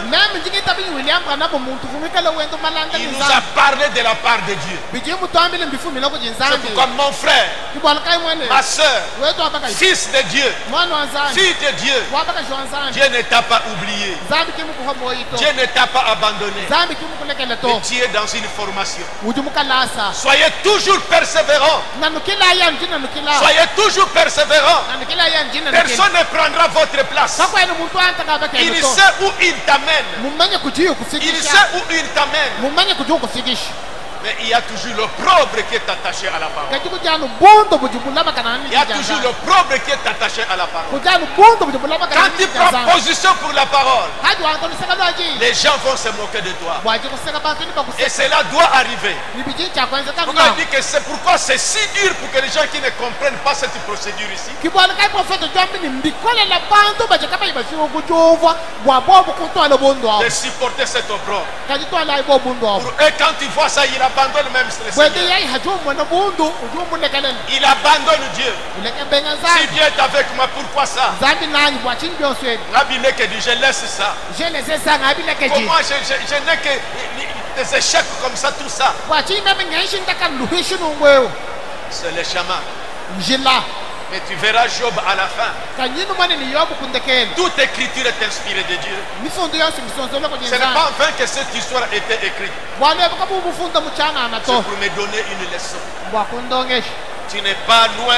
Il nous a parlé de la part de Dieu. C'est pourquoi mon frère, ma soeur, fils de Dieu, fille de Dieu, Dieu ne t'a pas oublié. Dieu ne t'a pas abandonné. Mais tu es dans une formation. Soyez toujours persévérants. Soyez toujours persévérants. Personne ne prendra votre place. Il sait où il t'amène. Il sait où il t'amène. Mais il y a toujours l'opprobre qui est attaché à la parole. Il y a toujours l'opprobre qui est attaché à la parole. Quand tu prends position pour la parole, les gens vont se moquer de toi. Et cela doit arriver. Pourquoi il dit que c'est pourquoi c'est si dur pour que les gens qui ne comprennent pas cette procédure ici de supporter cette opprobre. Pour eux, quand ils voient ça, ils abandonnent même le Seigneur. Il abandonne Dieu. Si Dieu est avec moi, pourquoi ça? Je laisse ça. Comment je n'ai que des échecs comme ça, tout ça. C'est le chemin. Mais tu verras Job à la fin. Toute écriture est inspirée de Dieu. Ce n'est pas en vain que cette histoire a été écrite. C'est pour me donner une leçon. Tu n'es pas loin,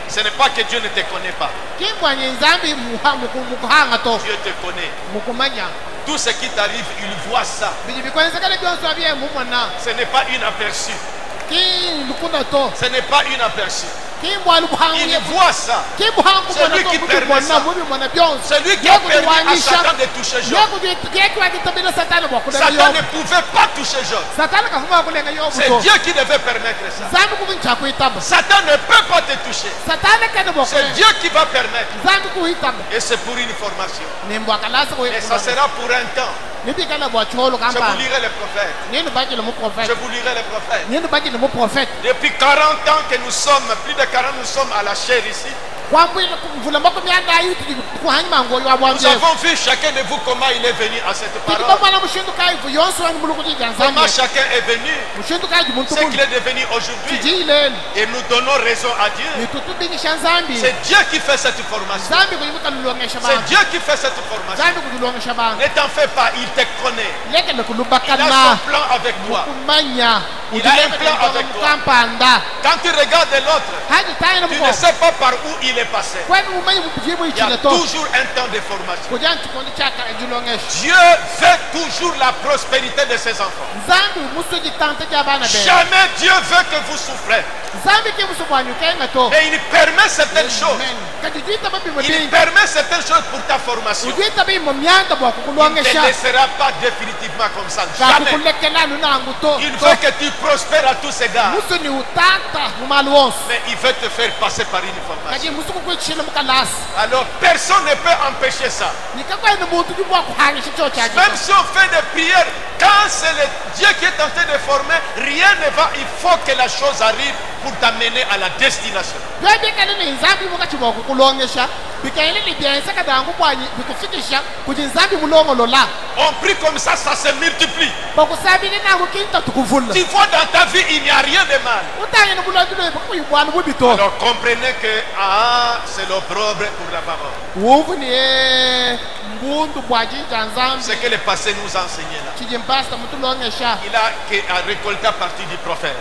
ce n'est pas que Dieu ne te connaît pas. Dieu te connaît. Tout ce qui t'arrive, il voit ça. Ce n'est pas inaperçu. Ce n'est pas inaperçu. Il voit ça. Celui qui permet ça. Celui qui a permis à Satan de toucher Job. Satan ne pouvait pas toucher Job. C'est Dieu qui devait permettre ça. Satan ne peut pas te toucher. C'est Dieu qui va permettre. Et c'est pour une formation. Et ça sera pour un temps. Je vous lirai les prophètes. Je vous lirai les prophètes. Depuis 40 ans que nous sommes, plus de 40 nous sommes à la chair ici. Nous avons vu chacun de vous comment il est venu à cette parole. Comment chacun est venu, ce qu'il est devenu aujourd'hui. Et nous donnons raison à Dieu. C'est Dieu qui fait cette formation. C'est Dieu qui fait cette formation. Ne t'en fais pas, il te connaît. Il a son plan avec toi. Il a un plan avec toi. Quand tu regardes l'autre, tu ne sais pas par où il est passé. Il y a toujours un temps de formation. Dieu veut toujours la prospérité de ses enfants. Jamais Dieu veut que vous souffrez. Et il permet certaines choses. Il permet certaines choses pour ta formation. Il ne te laissera pas définitivement comme ça. Jamais. Il veut que tu prospères à tous égards. Mais il veut te faire passer par une formation. Alors personne ne peut empêcher ça. Même si on fait des prières, quand c'est le Dieu qui est en train de former, rien ne va. Il faut que la chose arrive pour t'amener à la destination. On prie comme ça se multiplie. Tu vois dans ta vie, il n'y a rien de mal. Alors comprenez que c'est l'opprobre pour la parole. Ce que le passé nous enseignait là. Il a récolté à partir du prophète.